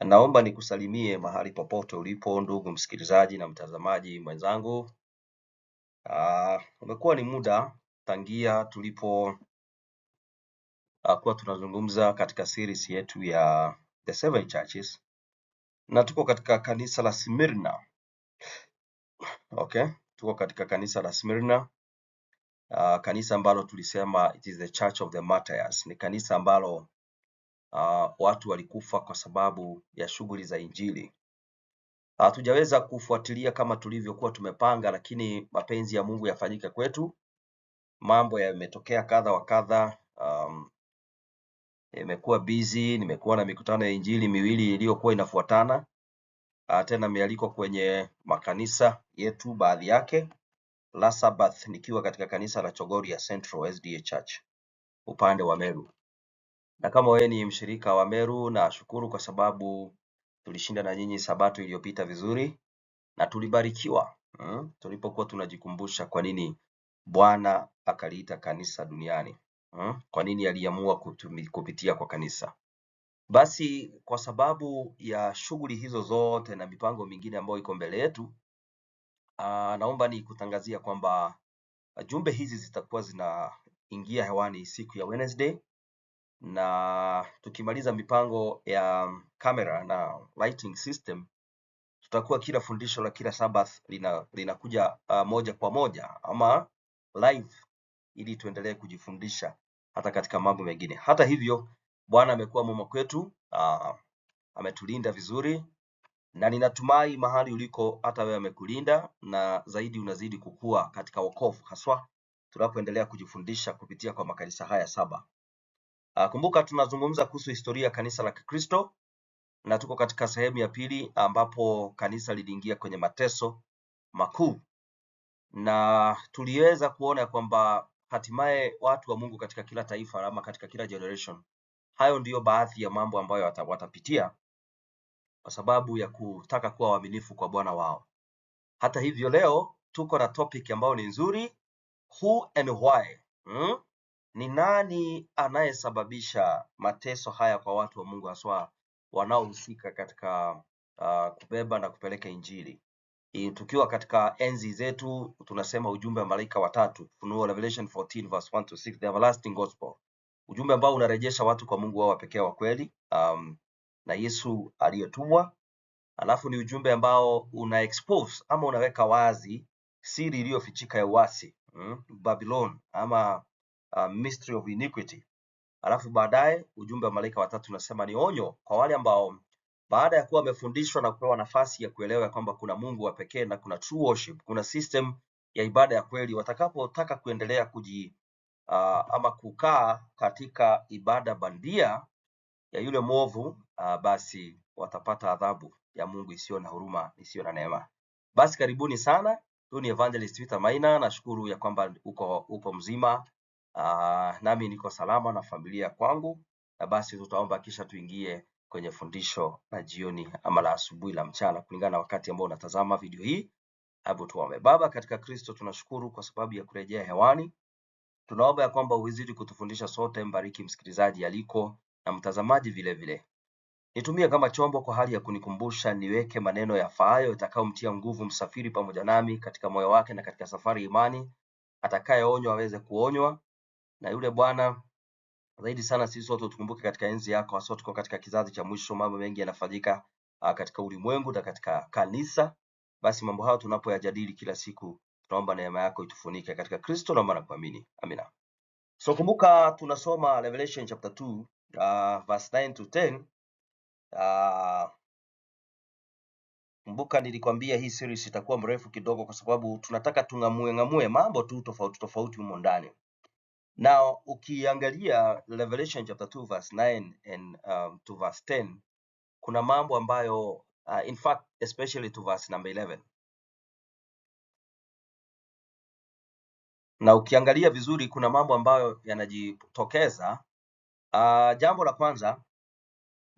Naomba nikusalimie mahali popote ulipo ndugu msikilizaji na mtazamaji mwenzangu. Umekuwa ni muda tangia tulipo kuwa tunazungumza katika series yetu ya The Seven Churches, na tuko katika kanisa la Smyrna. Okay, tuko katika kanisa la Smyrna, kanisa ambalo tulisema it is the Church of the Martyrs. Ni kanisa ambalo watu walikufa kwa sababu ya shughuli za Injili. Hatujaweza kufuatilia kama tulivyokuwa tumepanga, lakini mapenzi ya Mungu yafanyike kwetu. Mambo yametokea kadha wa kadha. Imekuwa busy, nimekuwa na mikutano ya Injili miwili iliyokuwa inafuatana. Tena mialiko kwenye makanisa yetu baadhi yake. Last Sabbath nikiwa katika kanisa la Chogoria Central SDA Church upande wa Meru. Na kama wewe ni mshirika wa Meru, na shukuru kwa sababu tulishinda na nyinyi Sabato iliyopita vizuri na tulibarikiwa tulipokuwa tunajikumbusha kwa nini Bwana akaliita kanisa duniani. Kwa nini aliamua kupitia kwa kanisa. Basi kwa sababu ya shughuli hizo zote na mipango mingine ambayo iko mbele yetu, naomba nikutangazia kwamba jumbe hizi zitakuwa zinaingia hewani siku ya Wednesday, na tukimaliza mipango ya kamera na lighting system, tutakuwa kila fundisho la kila Sabbath linakuja moja kwa moja ama live, ili tuendelee kujifundisha hata katika mambo mengine. Hata hivyo, Bwana amekuwa mwema kwetu, ametulinda vizuri, na ninatumai mahali uliko hata wewe amekulinda, na zaidi unazidi kukua katika wokovu, haswa tunapoendelea kujifundisha kupitia kwa makanisa haya saba. Kumbuka tunazungumza kuhusu historia ya kanisa la Kikristo, na tuko katika sehemu ya pili ambapo kanisa liliingia kwenye mateso makuu, na tuliweza kuona kwamba hatimaye watu wa Mungu katika kila taifa ama katika kila generation, hayo ndiyo baadhi ya mambo ambayo watapitia kwa sababu ya kutaka kuwa waaminifu kwa Bwana wao. Hata hivyo leo tuko na topic ambayo ni nzuri, who and why. Ni nani anayesababisha mateso haya kwa watu wa Mungu, haswa wanaohusika katika kubeba na kupeleka Injili. Tukiwa katika enzi zetu tunasema ujumbe wa malaika watatu, Ufunuo Revelation 14 verse 1 to 6, the everlasting gospel. Ujumbe ambao unarejesha watu kwa Mungu wao pekee wa kweli, na Yesu aliyetumwa. Alafu ni ujumbe ambao una expose ama unaweka wazi siri iliyofichika ya uasi, Babylon ama mystery of iniquity. Alafu baadaye ujumbe wa malaika watatu unasema ni onyo kwa wale ambao baada ya kuwa wamefundishwa na kupewa nafasi ya kuelewa kwamba kuna Mungu wa pekee na kuna true worship, kuna system ya ibada ya kweli, watakapotaka kuendelea ama kukaa katika ibada bandia ya yule mwovu, basi watapata adhabu ya Mungu isiyo na huruma, isiyo na neema. Basi karibuni sana. Huyu ni Evangelist Peter Maina. Nashukuru ya kwamba uko mzima. Nami niko salama na familia kwangu, na basi tutaomba kisha tuingie kwenye fundisho la jioni ama la asubuhi la mchana kulingana na wakati ambao unatazama video hii. Hebu tuombe. Baba katika Kristo, tunashukuru kwa sababu ya kurejea hewani. Tunaomba ya kwamba uzidi kutufundisha sote. Mbariki msikilizaji aliko na mtazamaji vile vile. Nitumie kama chombo kwa hali ya kunikumbusha, niweke maneno yafaayo yatakayomtia nguvu msafiri pamoja nami katika moyo wake na katika safari imani. Atakayeonywa aweze kuonywa, na yule Bwana zaidi sana sisi wote tukumbuke katika enzi yako, hasa tuko katika kizazi cha mwisho, mambo mengi yanafanyika katika ulimwengu na katika kanisa. Basi mambo hayo tunapoyajadili kila siku, tunaomba neema yako itufunike katika Kristo na maana kuamini. Amina. So kumbuka tunasoma Revelation chapter 2 verse 9 to 10. Kumbuka nilikwambia hii series itakuwa mrefu kidogo kwa sababu tunataka tung'amue mambo tu tofauti humo ndani. Now ukiangalia Revelation chapter 2 verse 9 and to verse 10, kuna mambo ambayo in fact especially to verse number 11. Na ukiangalia vizuri kuna mambo ambayo yanajitokeza. Jambo la kwanza,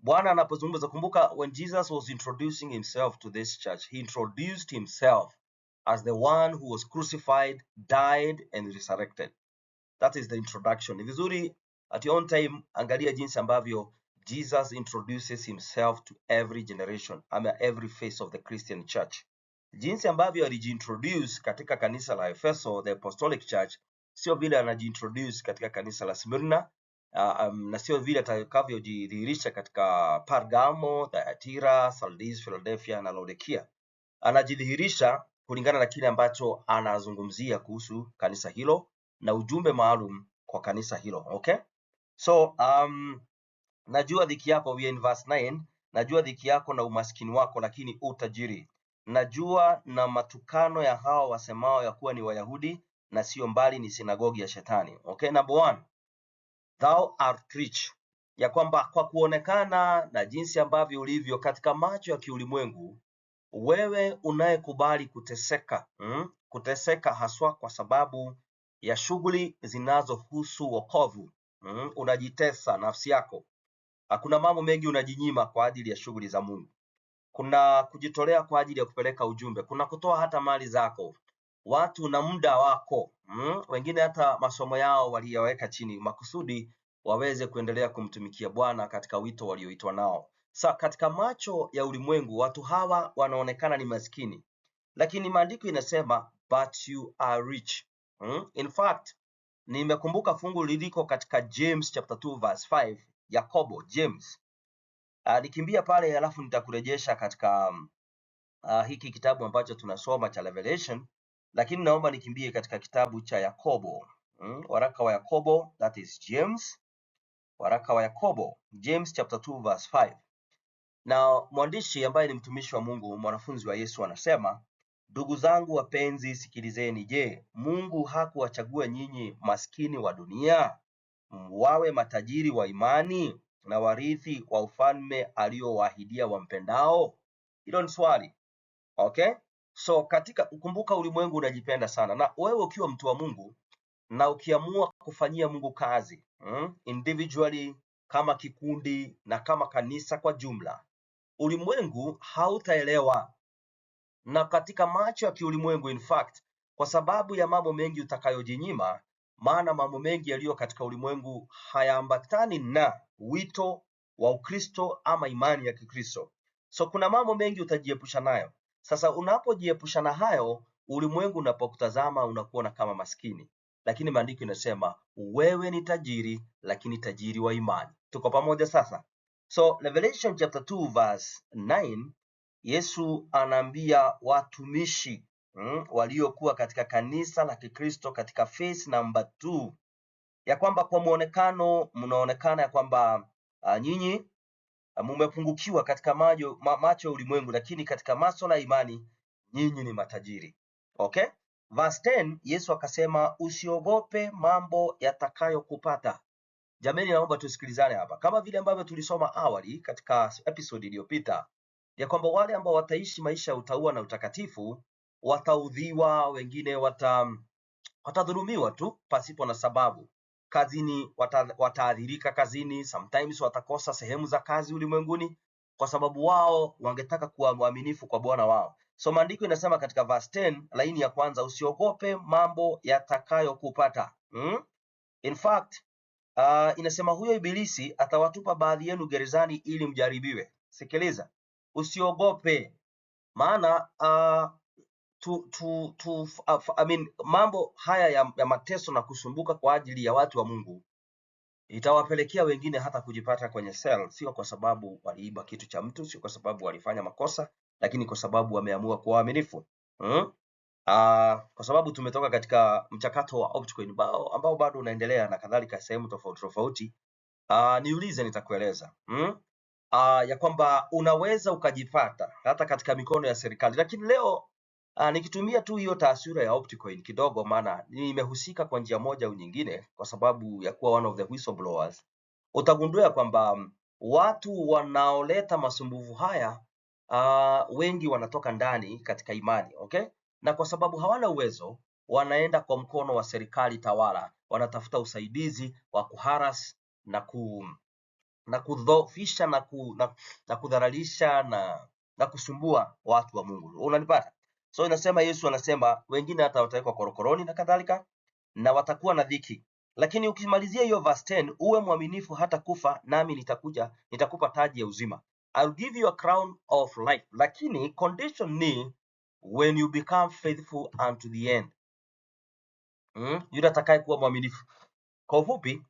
Bwana anapozungumza, kumbuka when Jesus was introducing himself to this church, he introduced himself as the one who was crucified, died and resurrected. That is the introduction. Ni vizuri at your own time angalia jinsi ambavyo Jesus introduces himself to every generation, ama every phase of the Christian church. Jinsi ambavyo alijiintroduce katika kanisa la Efeso, the Apostolic Church, sio vile anajiintroduce katika kanisa la Smyrna, na sio vile atakavyojidhihirisha katika Pergamo, Thyatira, Sardis, Philadelphia na Laodikia. Anajidhihirisha kulingana na kile ambacho anazungumzia kuhusu kanisa hilo na ujumbe maalum kwa kanisa hilo. Okay? So najua dhiki yako, we are in verse 9. Najua dhiki yako na umaskini wako, lakini utajiri. Najua na matukano ya hao wasemao ya kuwa ni Wayahudi na sio mbali ni sinagogi ya Shetani. Okay, number 1. Thou art rich, ya kwamba kwa kuonekana na jinsi ambavyo ulivyo katika macho ya kiulimwengu, wewe unayekubali kuteseka, kuteseka haswa kwa sababu ya shughuli zinazohusu wokovu, unajitesa nafsi yako. Kuna mambo mengi unajinyima kwa ajili ya shughuli za Mungu. Kuna kujitolea kwa ajili ya kupeleka ujumbe, kuna kutoa hata mali zako, watu na muda wako, wengine hata masomo yao waliyaweka chini makusudi waweze kuendelea kumtumikia Bwana katika wito walioitwa nao. Katika macho ya ulimwengu watu hawa wanaonekana ni maskini, lakini maandiko inasema but you are rich. In fact, nimekumbuka fungu liliko katika James chapter 2 verse 5, Yakobo, James. Nikimbia pale alafu nitakurejesha katika hiki kitabu ambacho tunasoma cha Revelation, lakini naomba nikimbie katika kitabu cha Yakobo. Waraka wa Yakobo, that is James. Waraka wa Yakobo, James chapter 2 verse 5. Na mwandishi ambaye ni mtumishi wa Mungu, mwanafunzi wa Yesu, anasema, ndugu zangu wapenzi, sikilizeni. Je, Mungu hakuwachagua nyinyi maskini wa dunia wawe matajiri wa imani na warithi wa ufalme aliowahidia wampendao? Hilo ni swali. Okay? So katika ukumbuka, ulimwengu unajipenda sana, na wewe ukiwa mtu wa Mungu na ukiamua kufanyia Mungu kazi, individually, kama kikundi na kama kanisa kwa jumla, ulimwengu hautaelewa. Na katika macho ya kiulimwengu, in fact, kwa sababu ya mambo mengi utakayojinyima, maana mambo mengi yaliyo katika ulimwengu hayaambatani na wito wa Ukristo ama imani ya Kikristo. So kuna mambo mengi utajiepusha nayo. Sasa unapojiepusha na hayo, ulimwengu unapokutazama unakuona kama maskini, lakini maandiko inasema wewe ni tajiri, lakini tajiri wa imani. Tuko pamoja sasa? So Revelation chapter 2 verse 9, Yesu anaambia watumishi waliokuwa katika kanisa la Kikristo katika phase number 2, ya kwamba kwa muonekano mnaonekana ya kwamba nyinyi mumepungukiwa katika macho ya ulimwengu, lakini katika masuala ya imani nyinyi ni matajiri. Okay? Verse 10, Yesu akasema, usiogope mambo yatakayokupata. Jamani, naomba tusikilizane hapa. Kama vile ambavyo tulisoma awali katika episode iliyopita, ya kwamba wale ambao wataishi maisha ya utauwa na utakatifu wataudhiwa, wengine watadhulumiwa tu pasipo na sababu. Kazini wataadhirika kazini, sometimes watakosa sehemu za kazi ulimwenguni kwa sababu wao wangetaka kuwa mwaminifu kwa Bwana wao. So maandiko inasema katika verse 10, laini ya kwanza, usiogope mambo yatakayokupata. In fact, inasema huyo ibilisi atawatupa baadhi yenu gerezani ili mjaribiwe. Sikiliza, usiogope, maana mambo haya ya mateso na kusumbuka kwa ajili ya watu wa Mungu itawapelekea wengine hata kujipata kwenye cell, sio kwa sababu waliiba kitu cha mtu, sio kwa sababu walifanya makosa, lakini kwa sababu wameamua kuwa waaminifu. Kwa sababu tumetoka katika mchakato wa altcoin ambao bado unaendelea na kadhalika, sehemu tofauti tofauti. Niulize, nitakueleza ya kwamba unaweza ukajipata hata katika mikono ya serikali. Lakini leo nikitumia tu hiyo taswira ya altcoin kidogo, maana nimehusika kwa njia moja au nyingine kwa sababu ya kuwa one of the whistleblowers, utagundua kwamba watu wanaoleta masumbufu haya wengi wanatoka ndani katika imani. Okay? Na kwa sababu hawana uwezo, wanaenda kwa mkono wa serikali tawala, wanatafuta usaidizi wa kuharas na kudhoofisha na kudharalisha na kusumbua watu wa Mungu. Unanipata? So inasema, Yesu anasema wengine hata watawekwa korokoroni na kadhalika, na watakuwa na dhiki. Lakini ukimalizia hiyo verse 10, uwe mwaminifu hata kufa, nami nitakupa taji ya uzima. I'll give you a crown of life. Lakini condition ni when you become faithful unto the end. Yule atakaye kuwa mwaminifu. Kwa ufupi,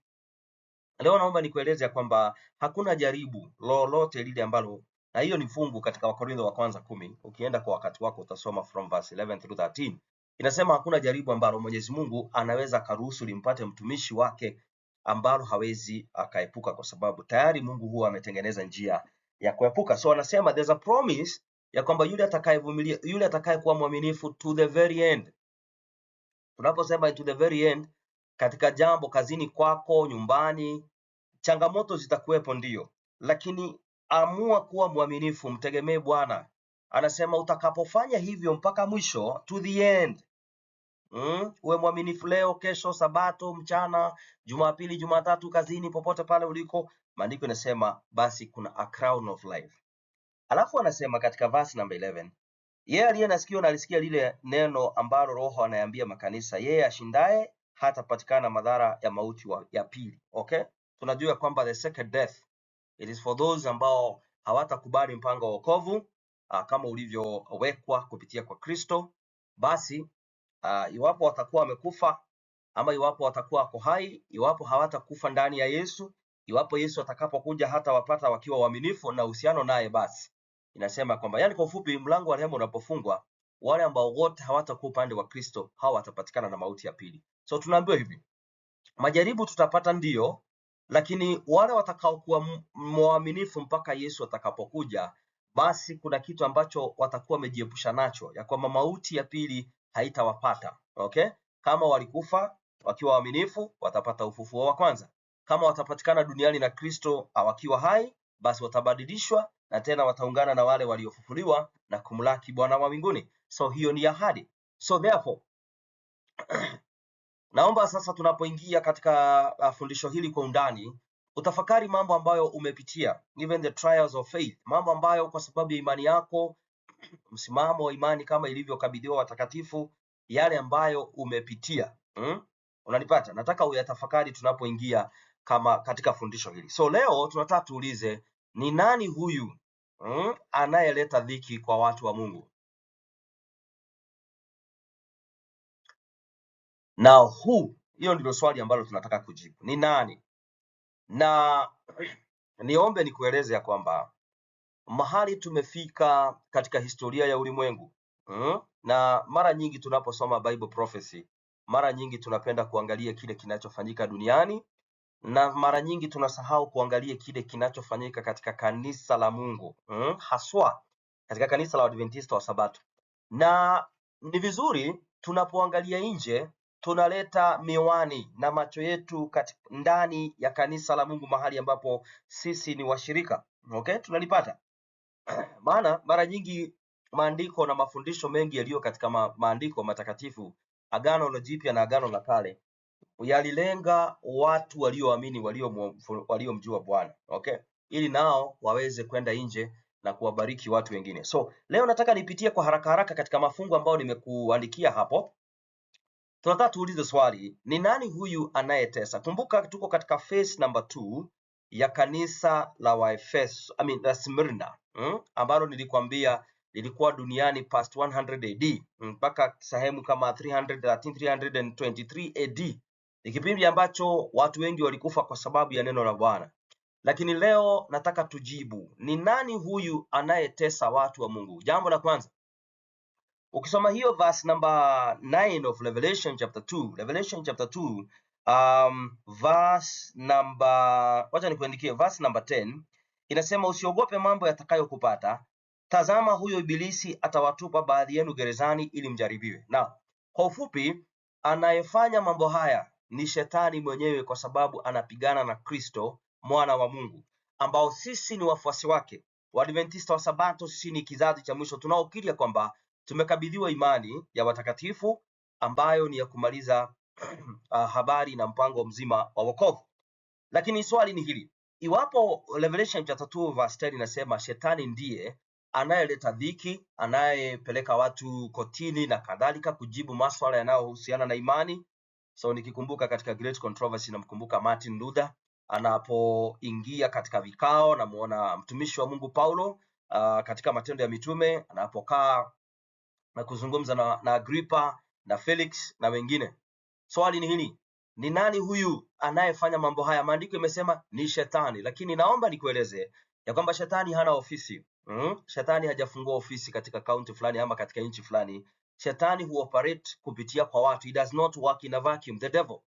leo naomba nikueleze kwamba hakuna jaribu lolote lile ambalo, na hiyo ni fungu katika Wakorintho wa kwanza 10. Ukienda kwa wakati wako utasoma from verse 11 through 13. Inasema hakuna jaribu ambalo Mwenyezi Mungu anaweza karuhusu limpate mtumishi wake ambalo hawezi akaepuka, kwa sababu tayari Mungu huwa ametengeneza njia ya kuepuka. So anasema there's a promise ya kwamba yule atakayevumilia, yule atakayekuwa mwaminifu to the very end. Tunaposema to the very end, katika jambo, kazini kwako, nyumbani, changamoto zitakuwepo ndio, lakini amua kuwa mwaminifu, mtegemee Bwana. Anasema utakapofanya hivyo mpaka mwisho, to the end. Uwe mwaminifu leo, kesho, Sabato, mchana, Jumapili, Jumatatu, kazini, popote pale uliko. Maandiko inasema basi kuna a crown of life. Alafu anasema katika verse number 11, yeye aliye na sikio na alisikia lile neno ambalo Roho anaambia makanisa, yeye ashindaye hatapatikana madhara ya mauti ya pili. Okay? Tunajua kwamba the second death, it is for those ambao hawatakubali mpango wa wokovu kama ulivyowekwa kupitia kwa Kristo. Basi iwapo watakuwa wamekufa ama iwapo watakuwa wako hai, iwapo hawatakufa ndani ya Yesu, iwapo Yesu atakapokuja hata wapata wakiwa waaminifu na uhusiano naye, basi inasema kwamba, yani kwa ufupi, mlango wa rehema unapofungwa, wale ambao wote hawatakuwa upande wa Kristo, hawa watapatikana na mauti ya pili. So tunaambiwa hivi, majaribu tutapata ndio, lakini wale watakaokuwa mwaminifu mpaka Yesu atakapokuja, basi kuna kitu ambacho watakuwa wamejiepusha nacho, ya kwamba mauti ya pili haitawapata. Okay? Kama walikufa wakiwa waaminifu, watapata ufufuo wa kwanza. Kama watapatikana duniani na Kristo wakiwa hai, basi watabadilishwa na tena wataungana na wale waliofufuliwa na kumlaki Bwana wa mbinguni. So hiyo ni ahadi. So therefore naomba sasa tunapoingia katika fundisho hili kwa undani, utafakari mambo ambayo umepitia, even the trials of faith, mambo ambayo kwa sababu ya imani yako, msimamo wa imani kama ilivyokabidhiwa watakatifu, yale ambayo umepitia. Unanipata? Nataka uyatafakari tunapoingia kama katika fundisho hili. So leo tunataka tuulize, ni nani huyu anayeleta dhiki kwa watu wa Mungu? Na hiyo ndilo swali ambalo tunataka kujibu. Ni nani? Na niombe nikueleze ya kwamba mahali tumefika katika historia ya ulimwengu, na mara nyingi tunaposoma Bible prophecy, mara nyingi tunapenda kuangalia kile kinachofanyika duniani, na mara nyingi tunasahau kuangalia kile kinachofanyika katika kanisa la Mungu, haswa katika kanisa la Adventista wa Sabato. Na ni vizuri tunapoangalia nje, tunaleta miwani na macho yetu ndani ya kanisa la Mungu, mahali ambapo sisi ni washirika. Okay? Tunalipata. Maana mara nyingi maandiko na mafundisho mengi yaliyo katika maandiko matakatifu, Agano la Jipya na Agano la Kale, yalilenga watu walioamini, waliomjua Bwana. Okay? Ili nao waweze kwenda nje na kuwabariki watu wengine. So leo nataka nipitie kwa haraka haraka katika mafungu ambayo nimekuandikia hapo. Tunataka tuulize swali, ni nani huyu anayetesa? Kumbuka tuko katika phase number 2 ya kanisa la la Smyrna, ambalo nilikwambia lilikuwa duniani past 100 AD mpaka sehemu kama 323 AD. Ni kipindi ambacho watu wengi walikufa kwa sababu ya neno la Bwana. Lakini leo nataka tujibu, ni nani huyu anayetesa watu wa Mungu? Jambo la kwanza, ukisoma hiyo verse number 9 of Revelation chapter 2, verse number, wacha nikuandikie verse number 10, inasema usiogope mambo yatakayokupata, tazama huyo ibilisi atawatupa baadhi yenu gerezani ili mjaribiwe. Na kwa ufupi, anayefanya mambo haya ni shetani mwenyewe, kwa sababu anapigana na Kristo mwana wa Mungu, ambao sisi ni wafuasi wake. Waadventista wa Sabato, sisi ni kizazi cha mwisho tunaokiri kwamba tumekabidhiwa imani ya watakatifu ambayo ni ya kumaliza habari na mpango mzima wa wokovu. Lakini swali ni hili, iwapo Revelation chapter 2 verse 10 inasema shetani ndiye anayeleta dhiki, anayepeleka watu kotini na kadhalika kujibu maswala yanayohusiana na imani, So nikikumbuka katika Great Controversy, namkumbuka Martin Luther anapoingia katika vikao, namuona mtumishi wa Mungu Paulo katika Matendo ya Mitume anapokaa na kuzungumza na Agrippa na Felix na wengine. Swali ni hili, ni nani huyu anayefanya mambo haya? Maandiko imesema ni Shetani, lakini naomba nikueleze ya kwamba Shetani hana ofisi. Shetani hajafungua ofisi katika kaunti fulani ama katika nchi fulani. Shetani huoperate kupitia kwa watu. He does not work in a vacuum. The devil,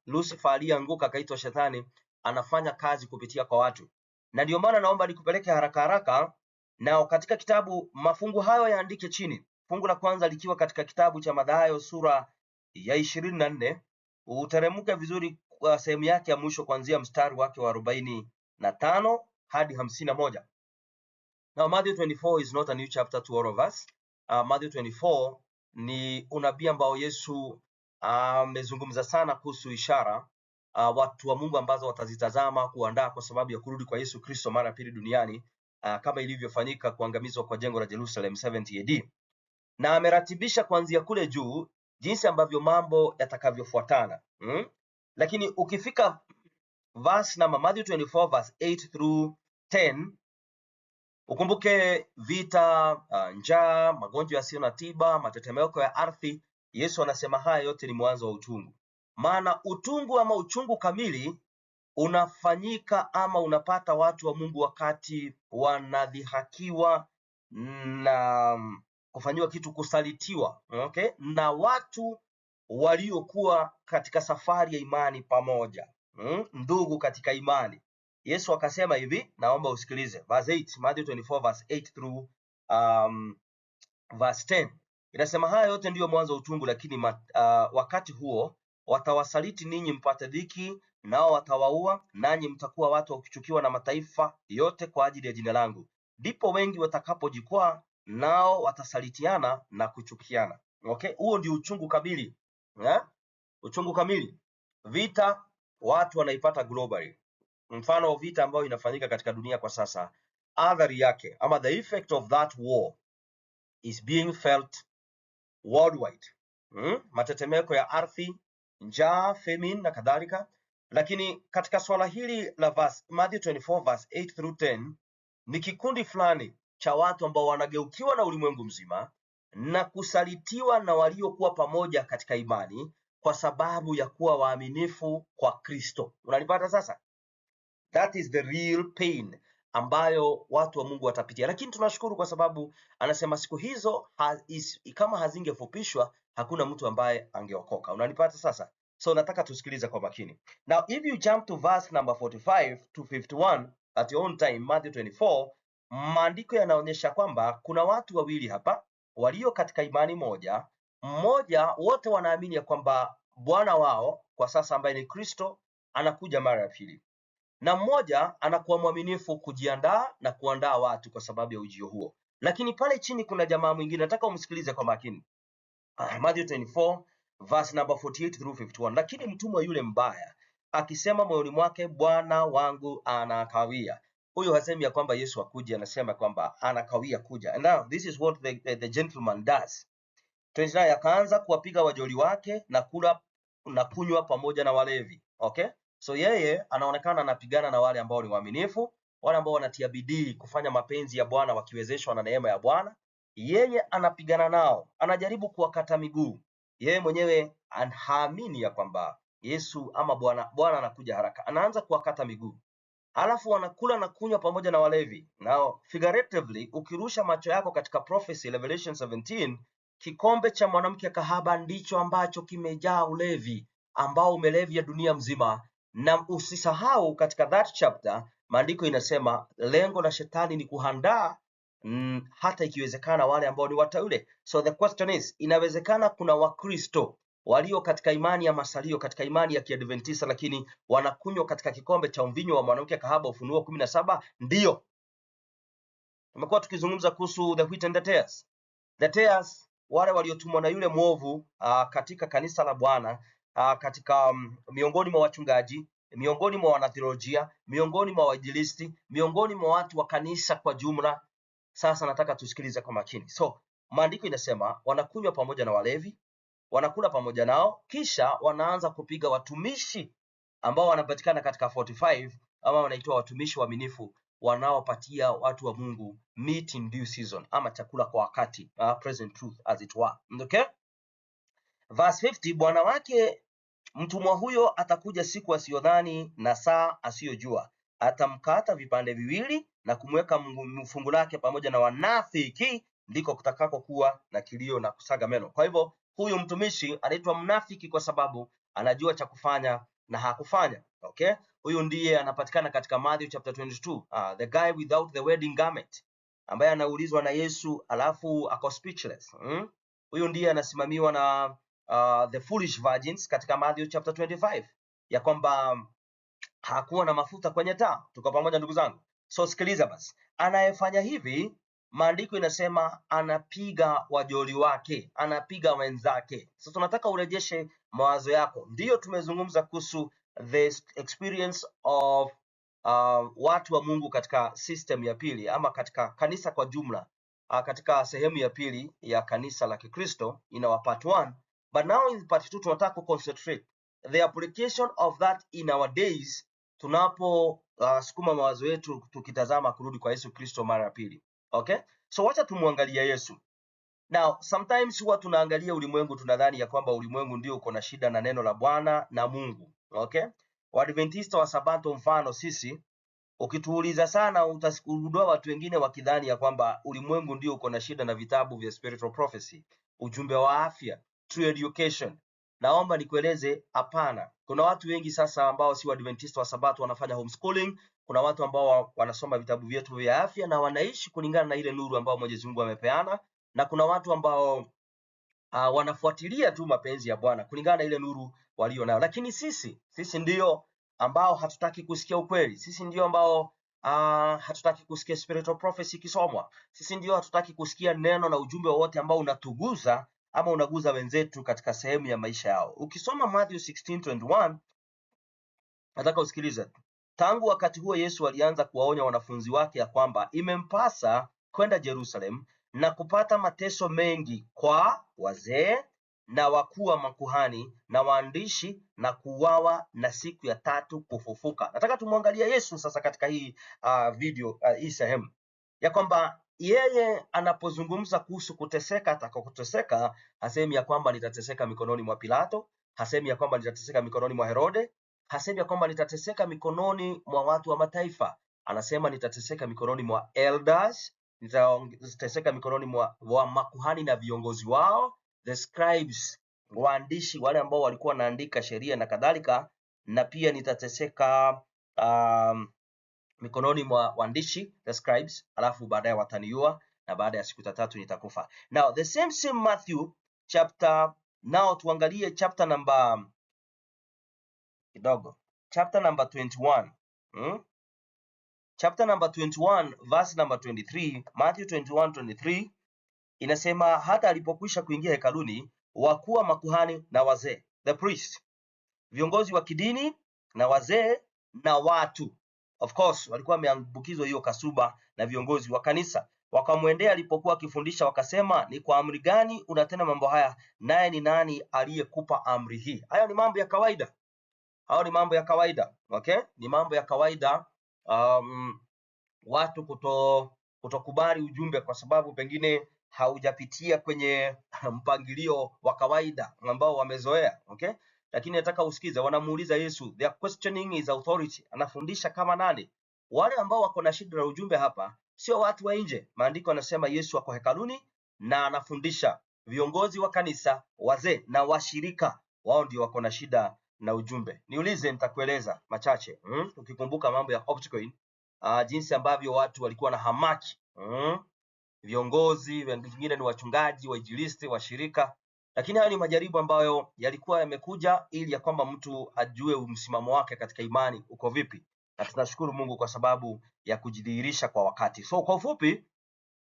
Lucifer aliyeanguka akaitwa Shetani, anafanya kazi kupitia kwa watu. Na ndio maana naomba nikupeleke haraka haraka na katika kitabu, mafungu hayo yaandike chini. Fungu la kwanza likiwa katika kitabu cha Mathayo sura ya 24, uteremke vizuri kwa sehemu yake ya mwisho kuanzia mstari wake wa 45 hadi 51. Now Matthew 24 is not a new chapter to all of us. Matthew 24 ni unabii ambao Yesu amezungumza sana kuhusu ishara watu wa Mungu ambazo watazitazama kuandaa kwa sababu ya kurudi kwa Yesu Kristo mara pili duniani, kama ilivyofanyika kuangamizwa kwa jengo la Jerusalem 70 AD. Na ameratibisha kuanzia kule juu jinsi ambavyo mambo yatakavyofuatana. Lakini ukifika verse number Matthew 24 verse 8 through 10, ukumbuke vita, njaa, magonjwa yasiyo na tiba, matetemeko ya ardhi. Yesu anasema haya yote ni mwanzo wa utungu. Maana utungu ama uchungu kamili unafanyika ama unapata watu wa Mungu wakati wanadhihakiwa na kufanyiwa kitu, kusalitiwa, okay, na watu waliokuwa katika safari ya imani pamoja, ndugu katika imani. Yesu akasema hivi, naomba usikilize verse 8, Matthew 24 verse 8 through verse 10. Inasema haya yote ndiyo mwanzo wa utungu, lakini wakati huo watawasaliti ninyi mpate dhiki, nao watawaua, nanyi mtakuwa watu wa kuchukiwa na mataifa yote kwa ajili ya jina langu. Ndipo wengi watakapojikwaa, nao watasalitiana na kuchukiana. Okay, huo ndio uchungu kamili. Uchungu kamili. Vita watu wanaipata globally. Mfano wa vita ambayo inafanyika katika dunia kwa sasa, athari yake ama the effect of that war is being felt worldwide. Matetemeko ya ardhi, njaa, famine na kadhalika. Lakini katika swala hili la verse Matthew 24 verse 8 through 10, ni kikundi fulani cha watu ambao wanageukiwa na ulimwengu mzima na kusalitiwa na waliokuwa pamoja katika imani kwa sababu ya kuwa waaminifu kwa Kristo. Unanipata sasa? That is the real pain ambayo watu wa Mungu watapitia. Lakini tunashukuru kwa sababu anasema siku hizo kama hazingefupishwa hakuna mtu ambaye angeokoka. Unanipata sasa? So nataka tusikilize kwa makini. Now if you jump to verse number 45 to 51 at your own time, Matthew 24, maandiko yanaonyesha kwamba kuna watu wawili hapa walio katika imani moja. Mmoja, wote wanaamini ya kwamba Bwana wao kwa sasa ambaye ni Kristo anakuja mara ya pili, na mmoja anakuwa mwaminifu kujiandaa na kuandaa watu kwa sababu ya ujio huo. Lakini pale chini kuna jamaa mwingine, nataka umsikilize kwa makini. Matthew 24 verse number 48 through 51. Lakini mtumwa yule mbaya akisema moyoni mwake, Bwana wangu anakawia. Huyo hasemi ya kwamba Yesu akuje, anasema kwamba anakawia kuja. And now this is what the gentleman does. 29, akaanza kuwapiga wajoli wake na kula na kunywa pamoja na walevi. Okay? So yeye anaonekana anapigana na wale ambao ni waaminifu, wale ambao wanatia bidii kufanya mapenzi ya Bwana wakiwezeshwa na neema ya Bwana. Yeye anapigana nao, anajaribu kuwakata miguu. Yeye mwenyewe haamini ya kwamba Yesu ama Bwana anakuja haraka. Anaanza kuwakata miguu. Alafu wanakula na kunywa pamoja na walevi. Now figuratively, ukirusha macho yako katika prophecy Revelation 17, kikombe cha mwanamke kahaba ndicho ambacho kimejaa ulevi ambao umelevya dunia mzima. Na usisahau katika that chapter maandiko inasema lengo la shetani ni kuhandaa hata ikiwezekana wale ambao ni wateule. So the question is, inawezekana kuna Wakristo walio katika imani ya masalio, katika imani ya Kiadventista, lakini wanakunywa katika kikombe cha mvinyo wa mwanamke kahaba, Ufunuo 17? Ndio. Tumekuwa tukizungumza kuhusu the wheat and the tares. The tares, wale waliotumwa na yule mwovu katika kanisa la Bwana, katika miongoni mwa wachungaji, miongoni mwa wanatheolojia, miongoni mwa wainjilisti, miongoni mwa watu wa kanisa kwa jumla. Sasa nataka tusikilize kwa makini. So maandiko inasema wanakunywa pamoja na walevi, wanakula pamoja nao, kisha wanaanza kupiga watumishi ambao wanapatikana katika 45 ama wanaitwa watumishi waaminifu, wanaopatia watu wa Mungu meat in due season, ama chakula kwa wakati, present truth as it were. Okay? Verse 50, bwana wake mtumwa huyo atakuja siku asiyodhani na saa asiyojua, atamkata vipande viwili na kumweka fungu lake pamoja na wanafiki, ndiko kutakako kuwa na kilio na kusaga meno. Kwa hivyo huyu mtumishi anaitwa mnafiki kwa sababu anajua cha kufanya na hakufanya. Okay, huyu ndiye anapatikana katika Matthew chapter 22, the guy without the wedding garment, ambaye anaulizwa na Yesu alafu ako speechless. Huyu ndiye anasimamiwa na the foolish virgins katika Matthew chapter 25, ya kwamba hakuwa na mafuta kwenye taa. Tuko pamoja ndugu zangu? So sikiliza basi, anayefanya hivi, maandiko inasema anapiga wajoli wake, anapiga wenzake. Sasa tunataka urejeshe mawazo yako. Ndiyo tumezungumza kuhusu the experience of watu wa Mungu katika system ya pili, ama katika kanisa kwa jumla, katika sehemu ya pili ya kanisa la Kikristo in our part 1. But now in part 2 tunataka concentrate the application of that in our days, tunapo sukuma mawazo yetu tukitazama kurudi kwa Yesu Kristo mara ya pili. Okay? So wacha tumwangalia Yesu. Now, sometimes huwa tunaangalia ulimwengu, tunadhani ya kwamba ulimwengu ndio uko na shida na neno la Bwana na Mungu. Okay? Waadventista wa Sabato mfano sisi, ukituuliza sana utagundua watu wengine wakidhani ya kwamba ulimwengu ndio uko na shida na vitabu vya spiritual prophecy, ujumbe wa afya, true education. Naomba nikueleze, hapana. Kuna watu wengi sasa ambao si Waadventista wa Sabato wanafanya homeschooling. Kuna watu ambao wanasoma vitabu vyetu vya afya na wanaishi kulingana na ile nuru ambayo Mwenyezi Mungu amepeana, na kuna watu ambao wanafuatilia tu mapenzi ya Bwana kulingana na ile nuru walio nayo. Lakini sisi ndio ambao hatutaki kusikia ukweli. Sisi ndio ambao hatutaki kusikia spiritual prophecy kisomwa. Sisi ndio hatutaki kusikia neno na ujumbe wowote ambao unatuguza ama unaguza wenzetu katika sehemu ya maisha yao. Ukisoma Matthew 16:21, nataka usikilize. Tangu wakati huo Yesu alianza kuwaonya wanafunzi wake ya kwamba imempasa kwenda Jerusalem na kupata mateso mengi kwa wazee na wakuu wa makuhani na waandishi, na kuuawa na siku ya tatu kufufuka. Nataka tumwangalie Yesu sasa katika hii video, hii sehemu ya kwamba yeye anapozungumza kuhusu kuteseka, atakapoteseka, hasemi ya kwamba nitateseka mikononi mwa Pilato, hasemi ya kwamba nitateseka mikononi mwa Herode, hasemi ya kwamba nitateseka mikononi mwa watu wa mataifa. Anasema nitateseka mikononi mwa elders, nitateseka mikononi mwa makuhani na viongozi wao, the scribes, waandishi wale ambao walikuwa wanaandika sheria na kadhalika, na pia nitateseka mikononi mwa waandishi, the scribes, alafu baadaye wataniua, na baada ya siku tatu nitakufa. Now the same Matthew chapter, now tuangalie chapter number kidogo, chapter number 21. Chapter number 21 verse number 23, Matthew 21:23 inasema, hata alipokwisha kuingia hekaluni, wakuu wa makuhani na wazee, the priest, viongozi wa kidini na wazee na watu, of course walikuwa wameambukizwa hiyo kasuba, na viongozi wa kanisa wakamwendea alipokuwa akifundisha, wakasema, ni kwa amri gani unatenda mambo haya? Naye ni nani aliyekupa amri hii? Hayo ni mambo ya kawaida. Hao ni mambo ya kawaida. Okay? Ni mambo ya kawaida, watu kutokubali ujumbe kwa sababu pengine haujapitia kwenye mpangilio wa kawaida ambao wamezoea. Okay? Lakini nataka usikize, wanamuuliza Yesu, they are questioning his authority. Anafundisha kama nani? Wale ambao wako na shida na ujumbe hapa sio watu wa nje. Maandiko yanasema Yesu ako hekaluni na anafundisha. Viongozi wa kanisa, wazee na washirika, wao ndio wako na shida na ujumbe. Niulize, nitakueleza machache. Ukikumbuka mambo ya Opticoin, jinsi ambavyo watu walikuwa na hamaki, viongozi wengine ni wachungaji, wainjilisti, washirika, lakini hayo ni majaribu ambayo yalikuwa yamekuja ili ya kwamba mtu ajue msimamo wake katika imani uko vipi, na tunashukuru Mungu kwa sababu ya kujidhihirisha kwa wakati. So kwa ufupi,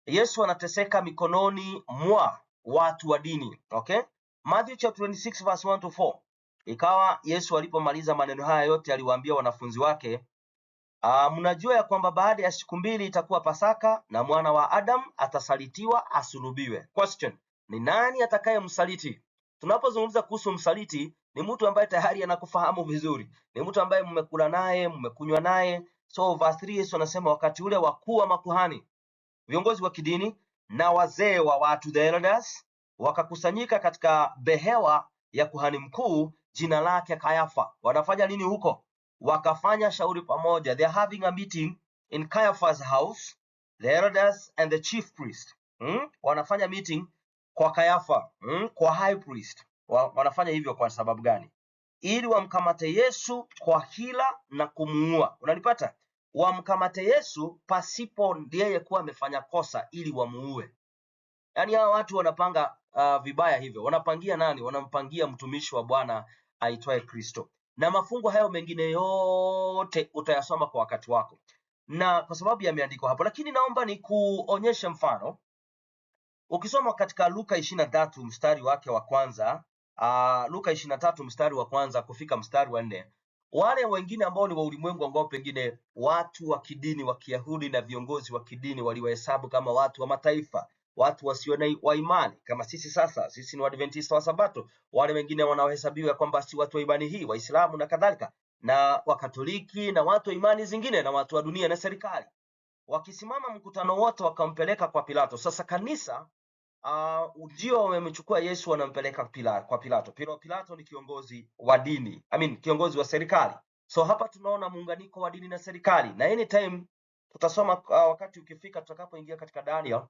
Yesu anateseka mikononi mwa watu wa dini. Okay? Matthew chapter 26 verse 1-4. Ikawa Yesu alipomaliza maneno haya yote, aliwaambia wanafunzi wake, mnajua ya kwamba baada ya siku 2 itakuwa Pasaka, na mwana wa Adam atasalitiwa, asulubiwe. Question: ni nani atakayemsaliti? Tunapozungumza kuhusu msaliti, ni mtu ambaye tayari anakufahamu vizuri, ni mtu ambaye mmekula naye, mmekunywa naye. So verse 3 Yesu anasema wakati ule wakuu wa makuhani, viongozi wa kidini na wazee wa watu, the elders, wakakusanyika katika behewa ya kuhani mkuu, jina lake Kayafa. Wanafanya nini huko? Wakafanya shauri pamoja. They are having a meeting in Caiaphas house, the elders and the chief priest. Wanafanya meeting kwa Kayafa, kwa high priest. Wanafanya hivyo kwa sababu gani? Ili wamkamate Yesu kwa hila na kumuua. Unanipata? Wamkamate Yesu pasipo yeye kuwa amefanya kosa, ili wamuue. Yaani hawa watu wanapanga vibaya hivyo. Wanapangia nani? Wanampangia mtumishi wa Bwana aitwaye Kristo. Na mafungu hayo mengine yote utayasoma kwa wakati wako, na kwa sababu yameandikwa hapo. Lakini naomba nikuonyeshe mfano. Ukisoma katika Luka 23 mstari wake wa kwanza, Luka 23 mstari wa kwanza kufika mstari wa 4, wale wengine ambao ni wa ulimwengu, ambao pengine watu wa kidini wa Kiyahudi na viongozi wa kidini waliwahesabu kama watu wa mataifa, watu wasio wa imani kama sisi. Sasa sisi ni Waadventista wa Sabato, wale wengine wanaohesabiwa kwamba si watu wa imani hii, Waislamu na kadhalika, na Wakatoliki na watu wa imani zingine, na watu wa dunia na serikali, wakisimama mkutano wote wakampeleka kwa Pilato. Sasa kanisa ndio wamemchukua Yesu, wanampeleka kwa Pilato. Pilato ni kiongozi wa dini, kiongozi wa serikali. So hapa tunaona muunganiko wa dini na serikali, na anytime tutasoma wakati ukifika tutakapoingia katika Daniel,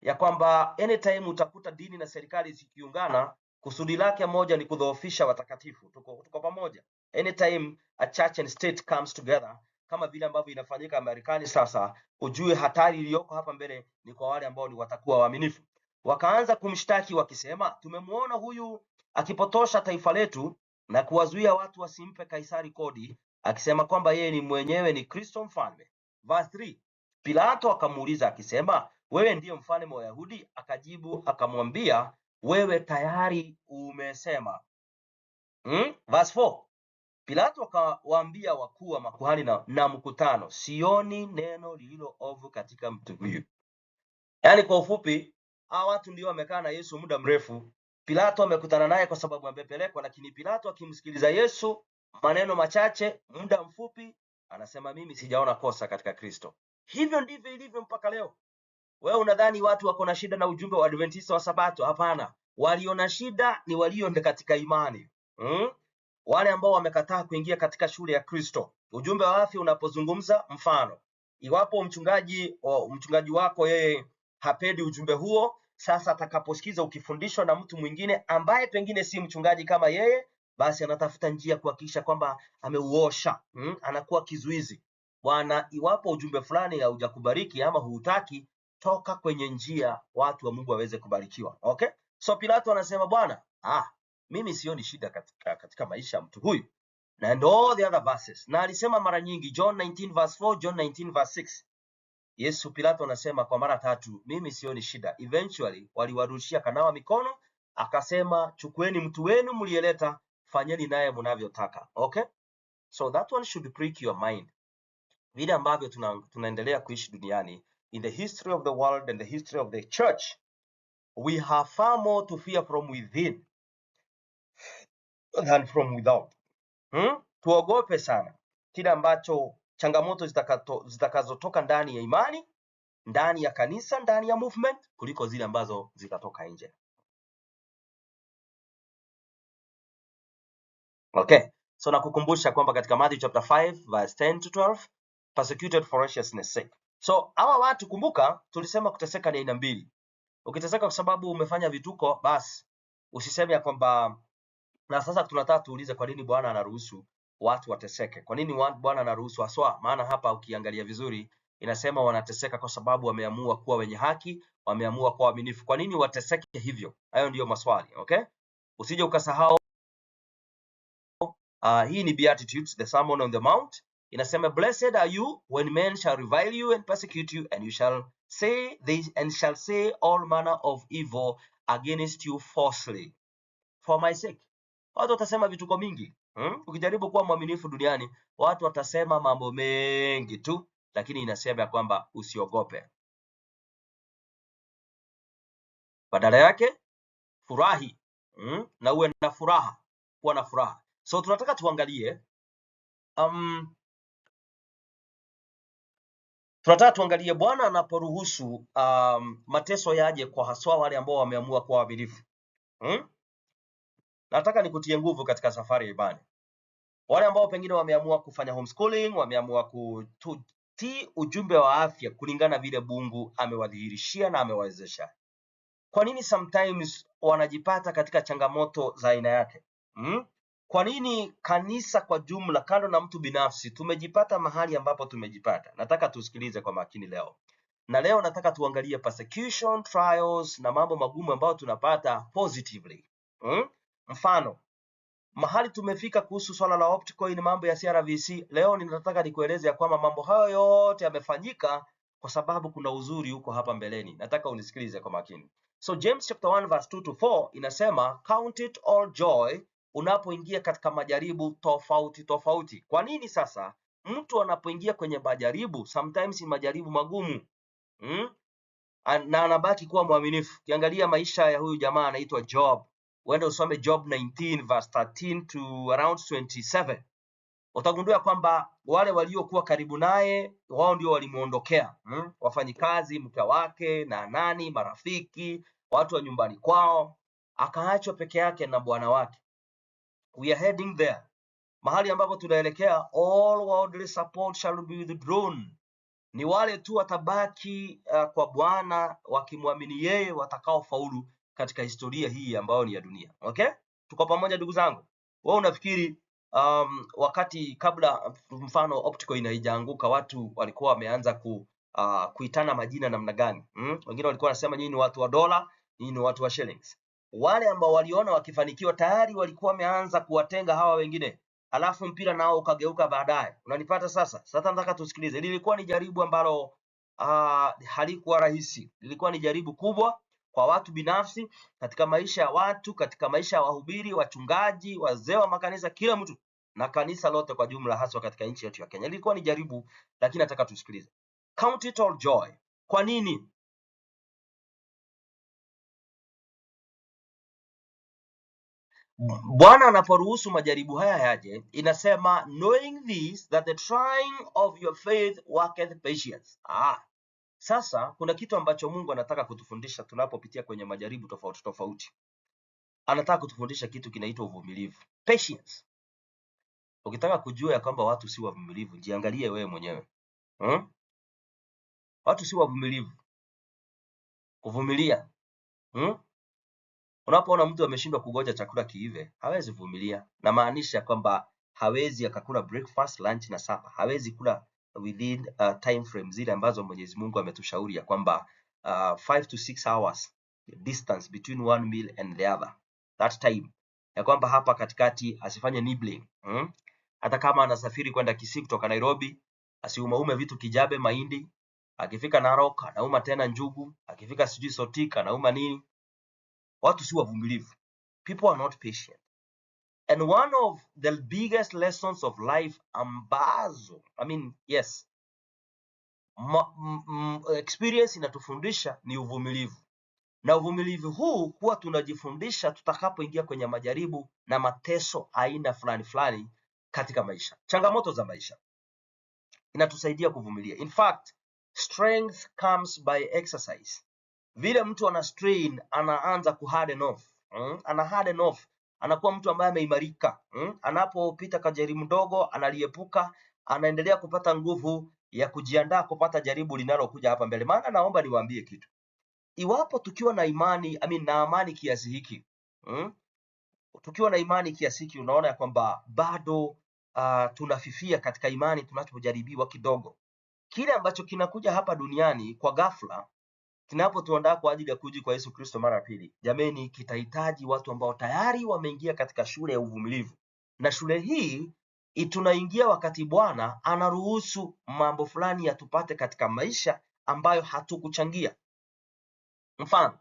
ya kwamba anytime utakuta dini na serikali zikiungana, kusudi lake moja ni kudhoofisha watakatifu. Tuko pamoja. Anytime a church and state comes together, kama vile ambavyo inafanyika Marekani sasa, ujue hatari iliyoko hapa mbele ni kwa wale ambao ni watakuwa waaminifu. Wakaanza kumshtaki wakisema, tumemwona huyu akipotosha taifa letu na kuwazuia watu wasimpe Kaisari kodi, akisema kwamba yeye ni mwenyewe ni Kristo mfalme. Verse 3, Pilato akamuuliza akisema, wewe ndiye mfalme wa Wayahudi? Akajibu akamwambia, wewe tayari umesema. Verse 4, Pilato akawaambia wakuu wa makuhani na mkutano, sioni neno lililo ovu katika mtu huyu. Yaani kwa ufupi, hawa watu ndio wamekaa na Yesu muda mrefu. Pilato amekutana naye kwa sababu amepelekwa, lakini Pilato akimsikiliza Yesu maneno machache, muda mfupi, anasema mimi sijaona kosa katika Kristo. Hivyo ndivyo ilivyo mpaka leo. Wewe unadhani watu wako na shida na ujumbe wa Adventista wa Sabato? Hapana. Waliona shida ni walio katika imani. Wale ambao wamekataa kuingia katika shule ya Kristo. Ujumbe wa afya unapozungumza, mfano, iwapo mchungaji wako yeye hapendi ujumbe huo, sasa atakaposikiza ukifundishwa na mtu mwingine ambaye pengine si mchungaji kama yeye, basi anatafuta njia kuhakikisha kwamba ameuosha, anakuwa kizuizi. Bwana, iwapo ujumbe fulani haujakubariki ama huutaki, toka kwenye njia, watu wa Mungu waweze kubarikiwa. Okay? So Pilato anasema, Bwana, mimi sioni shida katika maisha ya mtu huyu. And all the other verses. Na alisema mara nyingi, John 19 verse 4, John 19 verse 6. Pilato anasema kwa mara 3, mimi sioni shida. Eventually waliwarushia kanawa mikono, akasema, chukueni mtu wenu mlieleta, fanyeni naye mnavyotaka. Okay? So that one should prick your mind. Vile ambavyo tunaendelea kuishi duniani, in the history of the world and the history of the church, we have far more to fear from within than from without. Tuogope sana kile ambacho, changamoto zitakazotoka ndani ya imani, ndani ya kanisa, ndani ya movement, kuliko zile ambazo zitatoka nje. Okay, so nakukumbusha kwamba katika Matthew chapter 5 verse 10 to 12, persecuted for righteousness sake. So hawa watu, kumbuka tulisema kuteseka ni aina mbili. Ukiteseka kwa sababu umefanya vituko, basi usiseme ya kwamba, na sasa tunataka tuulize kwa nini Bwana anaruhusu watu wateseke? Kwa nini Bwana anaruhusu haswa? Maana hapa ukiangalia vizuri inasema wanateseka kwa sababu wameamua kuwa wenye haki, wameamua kuwa waaminifu. Kwa nini wateseke hivyo? Hayo ndiyo maswali. Okay, usije ukasahau hii ni Beatitudes, the Sermon on the Mount. Inasema, blessed are you when men shall revile you and persecute you, and you shall say shall say all manner of evil against you falsely for my sake. Watu watasema vituko mingi. Ukijaribu kuwa mwaminifu duniani, watu watasema mambo mengi tu, lakini inasema ya kwamba usiogope. Badala yake furahi, na uwe na furaha, kuwa na furaha. So tunataka tuangalie Bwana anaporuhusu mateso yaje kwa haswa wale ambao wameamua kuwa waaminifu. Nataka nikutie nguvu katika safari ya imani. Wale ambao pengine wameamua kufanya homeschooling, wameamua kutii ujumbe wa afya kulingana vile Mungu amewadhihirishia na amewawezesha. Kwa nini sometimes wanajipata katika changamoto za aina yake? Kwa nini kanisa kwa jumla, kando na mtu binafsi, tumejipata mahali ambapo tumejipata? Nataka tusikilize kwa makini leo. Na leo nataka tuangalie persecution, trials na mambo magumu ambayo tunapata positively. Mfano, mahali tumefika kuhusu swala la Opticoin, mambo ya CRVC, leo ninataka nikueleze ya kwamba mambo hayo yote yamefanyika kwa sababu kuna uzuri huko hapa mbeleni. Nataka unisikilize kwa makini. So James chapter 1 verse 2 to 4 inasema, count it all joy unapoingia katika majaribu tofauti tofauti. Kwa nini sasa mtu anapoingia kwenye majaribu, sometimes ni majaribu magumu, na anabaki kuwa mwaminifu? Kiangalia maisha ya huyu jamaa anaitwa Job. Uende usome Job 19 verse 13 to around 27. Utagundua kwamba wale waliokuwa karibu naye wao ndio walimuondokea. Wafanyikazi, mke wake na marafiki, watu wa nyumbani kwao, akaachwa peke yake na bwana wake. We are heading there. Mahali ambapo tunaelekea, all worldly support shall be withdrawn. Ni wale tu watabaki kwa Bwana wakimwamini yeye watakao faulu katika historia hii ambayo ni ya dunia. Okay? Tuko pamoja ndugu zangu? Wewe unafikiri wakati kabla mfano Opticoin haijaanguka watu walikuwa wameanza kuitana majina namna gani? Wengine walikuwa wanasema nyinyi ni watu wa dola, nyinyi ni watu wa shillings. Wale ambao waliona wakifanikiwa tayari walikuwa wameanza kuwatenga hawa wengine. Alafu mpira nao ukageuka baadaye. Unanipata sasa? Sasa nataka tusikilize. Lilikuwa ni jaribu ambalo halikuwa rahisi. Lilikuwa ni jaribu kubwa kwa watu binafsi, katika maisha ya watu, katika maisha ya wahubiri, wachungaji, wazee wa makanisa, kila mtu na kanisa lote kwa jumla, haswa katika nchi yetu ya Kenya. Lilikuwa ni jaribu, lakini nataka tusikilize. Count it all joy. Kwa nini? Bwana anaporuhusu majaribu haya yaje, inasema knowing this that the trying of your faith worketh patience. Sasa kuna kitu ambacho Mungu anataka kutufundisha tunapopitia kwenye majaribu tofauti tofauti. Anataka kutufundisha kitu kinaitwa uvumilivu, patience. Ukitaka kujua ya kwamba watu si wavumilivu, jiangalie wewe mwenyewe. Watu si wavumilivu. Kuvumilia. Unapoona mtu ameshindwa kugoja chakula kiive, hawezi vumilia. Na maanisha kwamba hawezi akakula breakfast, lunch na supper. Hawezi kula within time frame zile ambazo Mwenyezi Mungu ametushauri ya kwamba 5 to 6 hours distance between one meal and the other. That time. Ya kwamba hapa katikati asifanye nibbling. Hata kama anasafiri kwenda Kisii kutoka Nairobi, asiumaume vitu Kijabe mahindi. Akifika Narok anauma tena njugu, akifika sijui Sotik anauma nini. Watu si wavumilivu. People are not patient. And one of the biggest lessons of life ambazo, yes, experience inatufundisha ni uvumilivu. Na uvumilivu huu huwa tunajifundisha tutakapoingia kwenye majaribu na mateso aina fulani fulani katika maisha. Changamoto za maisha inatusaidia kuvumilia. In fact, strength comes by exercise. Vile mtu ana strain, anaanza kuharden off. Ana harden off. Anakuwa mtu ambaye ameimarika. Anapopita kajaribu mdogo, analiepuka, anaendelea kupata nguvu ya kujiandaa kupata jaribu linalokuja hapa mbele. Maana naomba niwaambie kitu. Iwapo tukiwa na imani, na amani kiasi hiki, tukiwa na imani kiasi hiki, unaona ya kwamba bado tunafifia katika imani tunapojaribiwa kidogo. Kile ambacho kinakuja hapa duniani kwa ghafla, tunapotuandaa kwa ajili ya kuja kwa Yesu Kristo mara pili, jameni, kitahitaji watu ambao tayari wameingia katika shule ya uvumilivu. Na shule hii tunaingia wakati Bwana anaruhusu mambo fulani yatupate katika maisha ambayo hatukuchangia. Mfano,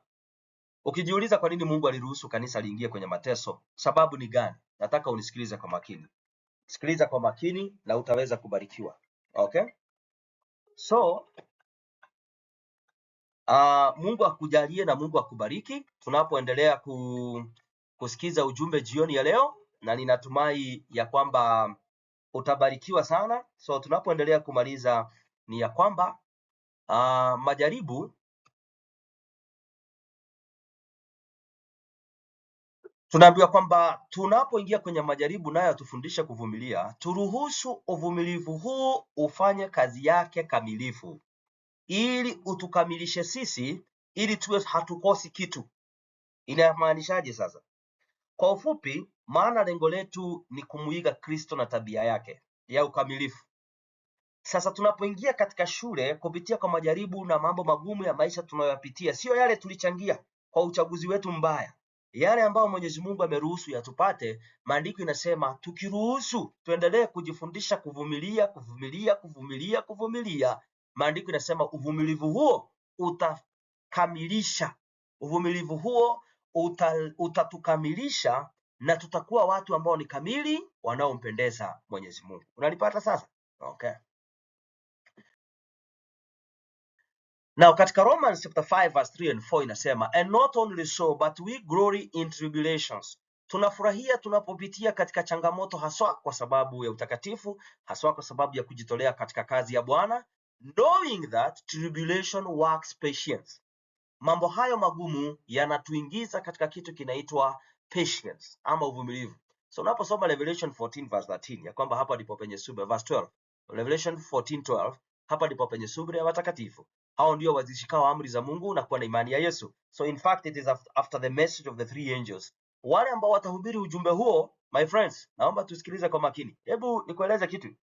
ukijiuliza kwa nini Mungu aliruhusu kanisa liingie kwenye mateso, sababu ni gani? Nataka unisikilize kwa makini. Sikiliza kwa makini na utaweza kubarikiwa. Okay? So, Mungu akujalie na Mungu akubariki tunapoendelea kusikiza ujumbe jioni ya leo, na ninatumai ya kwamba utabarikiwa sana. So tunapoendelea kumaliza ni ya kwamba majaribu, tunaambiwa kwamba tunapoingia kwenye majaribu nayo atufundishe kuvumilia, turuhusu uvumilivu huu ufanye kazi yake kamilifu, ili utukamilishe sisi, ili tuwe hatukosi kitu. Inamaanishaje sasa? Kwa ufupi, maana lengo letu ni kumuiga Kristo na tabia yake ya ukamilifu. Sasa tunapoingia katika shule kupitia kwa majaribu na mambo magumu ya maisha tunayoyapitia, sio yale tulichangia kwa uchaguzi wetu mbaya, yale ambayo Mwenyezi Mungu ameruhusu yatupate. Maandiko inasema tukiruhusu tuendelee kujifundisha kuvumilia. Maandiko inasema uvumilivu huo utakamilisha, uvumilivu huo utatukamilisha, na tutakuwa watu ambao ni kamili wanaompendeza Mwenyezi Mungu. Unalipata sasa? Okay. Now katika Romans chapter 5 verse 3 and 4 inasema, and not only so but we glory in tribulations. Tunafurahia tunapopitia katika changamoto, haswa kwa sababu ya utakatifu, haswa kwa sababu ya kujitolea katika kazi ya Bwana, knowing that tribulation works patience. Mambo hayo magumu yanatuingiza katika kitu kinaitwa patience ama uvumilivu. So unaposoma Revelation 14 verse 13 ya kwamba hapa ndipo penye subira, verse 12, Revelation 14:12, hapa ndipo penye subira ya watakatifu. Hao ndio wazishikao amri za Mungu na kuwa na imani ya Yesu. So in fact it is after the message of the three angels. Wale ambao watahubiri ujumbe huo, my friends, naomba tusikilize kwa makini. Hebu nikueleze kitu.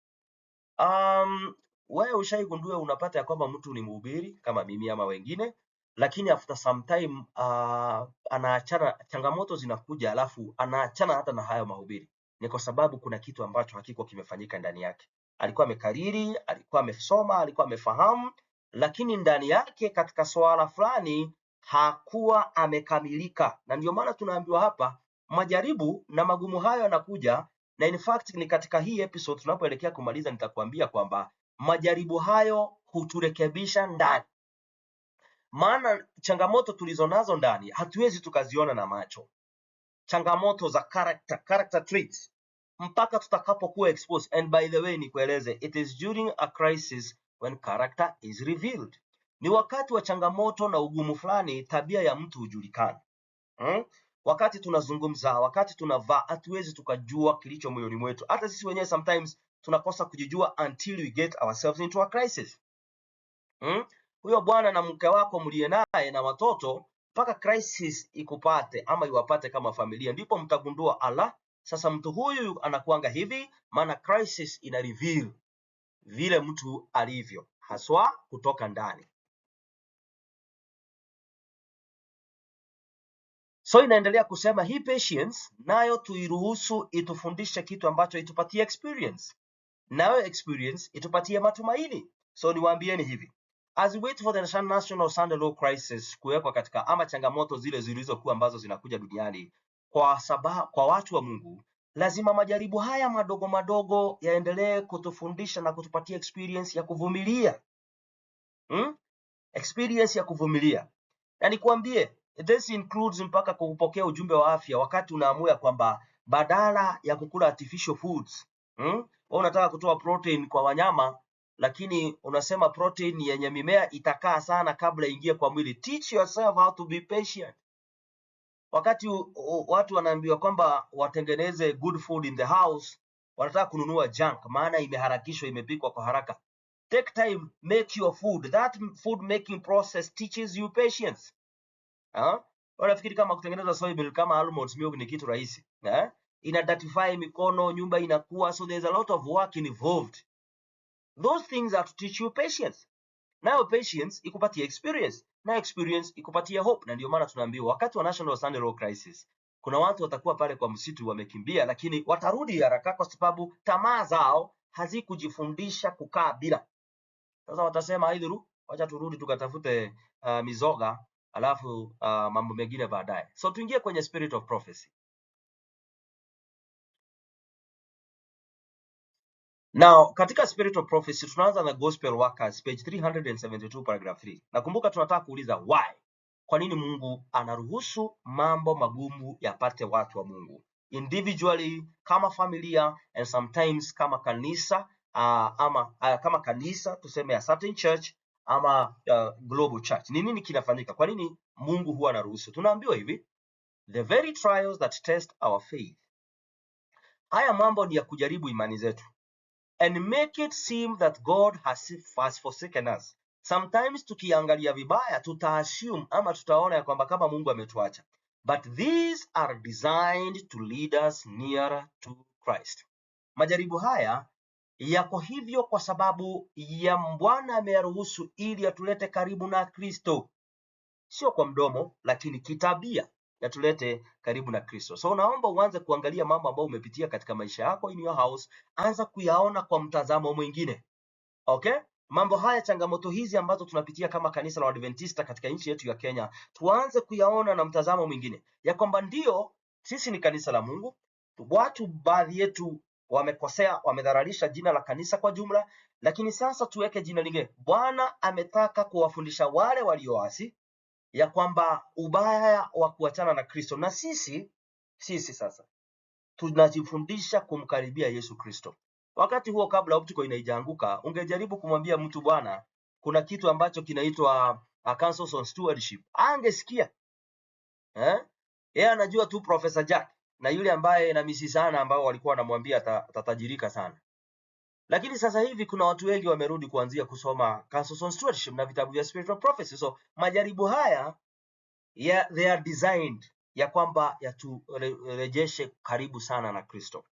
Wewe ushaigundua unapata ya kwamba mtu ni mhubiri kama mimi ama wengine, lakini after some time anaachana, changamoto zinakuja, alafu anaachana hata na hayo mahubiri. Ni kwa sababu kuna kitu ambacho hakiko kimefanyika ndani yake. Alikuwa amekariri, alikuwa amesoma, alikuwa amefahamu, lakini ndani yake katika swala fulani hakuwa amekamilika. Na ndio maana tunaambiwa hapa majaribu na magumu hayo yanakuja, na in fact ni katika hii episode tunapoelekea kumaliza nitakwambia kwamba majaribu hayo huturekebisha ndani. Maana changamoto tulizonazo ndani hatuwezi tukaziona na macho. Changamoto za character traits, mpaka tutakapokuwa exposed. And by the way, nikueleze, it is during a crisis when character is revealed. Ni wakati wa changamoto na ugumu fulani tabia ya mtu hujulikana. Wakati tunazungumza, wakati tunavaa, hatuwezi tukajua kilicho moyoni mwetu. Hata sisi wenyewe sometimes tunakosa kujijua until we get ourselves into a crisis. Huyo bwana na mke wako mlie naye na watoto, mpaka crisis ikupate ama iwapate kama familia, ndipo mtagundua ala, sasa mtu huyu anakuanga hivi. Maana crisis ina reveal vile mtu alivyo haswa kutoka ndani. So inaendelea kusema hii patience nayo tuiruhusu itufundishe kitu ambacho itupatie experience, nayo experience itupatie matumaini. So niwaambieni hivi, as we wait for the national Sunday law crisis kuwekwa katika ama changamoto zile zilizokuwa ambazo zinakuja duniani, kwa watu wa Mungu, lazima majaribu haya madogo madogo yaendelee kutufundisha na kutupatia experience ya kuvumilia. Experience ya kuvumilia. Na nikwambie, this includes mpaka kupokea ujumbe wa afya wakati unaamua kwamba badala ya kukula artificial foods, wewe unataka kutoa protein kwa wanyama, lakini unasema protein yenye mimea itakaa sana kabla ingie kwa mwili. Teach yourself how to be patient. Wakati watu wanaambiwa kwamba watengeneze good food in the house, wanataka kununua junk, maana imeharakishwa, imepikwa kwa haraka. Take time, make your food. That food making process teaches you patience. Unafikiri kama kutengeneza soy milk kama almond milk ni kitu rahisi? Ina datify mikono, nyumba inakuwa, so there's a lot of work involved. Those things are to teach you patience. Nayo patience ikupatia experience, na experience ikupatia hope. Na ndio maana tunaambiwa wakati wa national Sunday law crisis, kuna watu watakuwa pale kwa msitu wamekimbia, lakini watarudi haraka kwa sababu tamaa zao hazikujifundisha kukaa bila. Sasa watasema aidhuru, wacha turudi tukatafute mizoga, alafu mambo mengine baadaye. So tuingie kwenye spirit of prophecy. Now, katika spirit of prophecy tunaanza na gospel workers, page 372 paragraph 3. Nakumbuka tunataka kuuliza why. kwa nini Mungu anaruhusu mambo magumu yapate watu wa Mungu individually, kama familia, and sometimes kama kanisa kama kanisa tuseme a certain church ama global church. Ni nini kinafanyika? Kwa nini Mungu huwa anaruhusu? Tunaambiwa hivi, the very trials that test our faith. Haya mambo ni ya kujaribu imani zetu, and make it seem that God has forsaken us. Sometimes tukiangalia vibaya assume ama tutaona ya kwamba kama Mungu ametuacha, but these are designed to lead us nearer to Christ. Majaribu haya yako hivyo kwa sababu ya Bwana ameyaruhusu ili atulete karibu na Kristo, sio kwa mdomo lakini kitabia yatulete karibu na Kristo. So naomba uanze kuangalia mambo ambayo umepitia katika maisha yako in your house, anza kuyaona kwa mtazamo mwingine. Okay? Mambo haya, changamoto hizi ambazo tunapitia kama kanisa la Adventista katika nchi yetu ya Kenya, tuanze kuyaona na mtazamo mwingine, ya kwamba ndio sisi ni kanisa la Mungu, watu baadhi yetu wamekosea, wamedhararisha jina la kanisa kwa jumla, lakini sasa tuweke jina lingine. Bwana ametaka kuwafundisha wale walioasi ya kwamba ubaya wa kuachana na Kristo, na sisi sasa tunajifundisha kumkaribia Yesu Kristo. Wakati huo, kabla optical inaijaanguka, ungejaribu kumwambia mtu, bwana, kuna kitu ambacho kinaitwa Council on Stewardship, angesikia yeye anajua tu Professor Jack na yule ambaye na misi sana ambao walikuwa wanamwambia atatajirika sana. Lakini sasa hivi kuna watu wengi wamerudi kuanzia kusoma Council on Stewardship na vitabu vya spiritual prophecy. So majaribu haya they are designed ya kwamba yaturejeshe karibu sana na Kristo.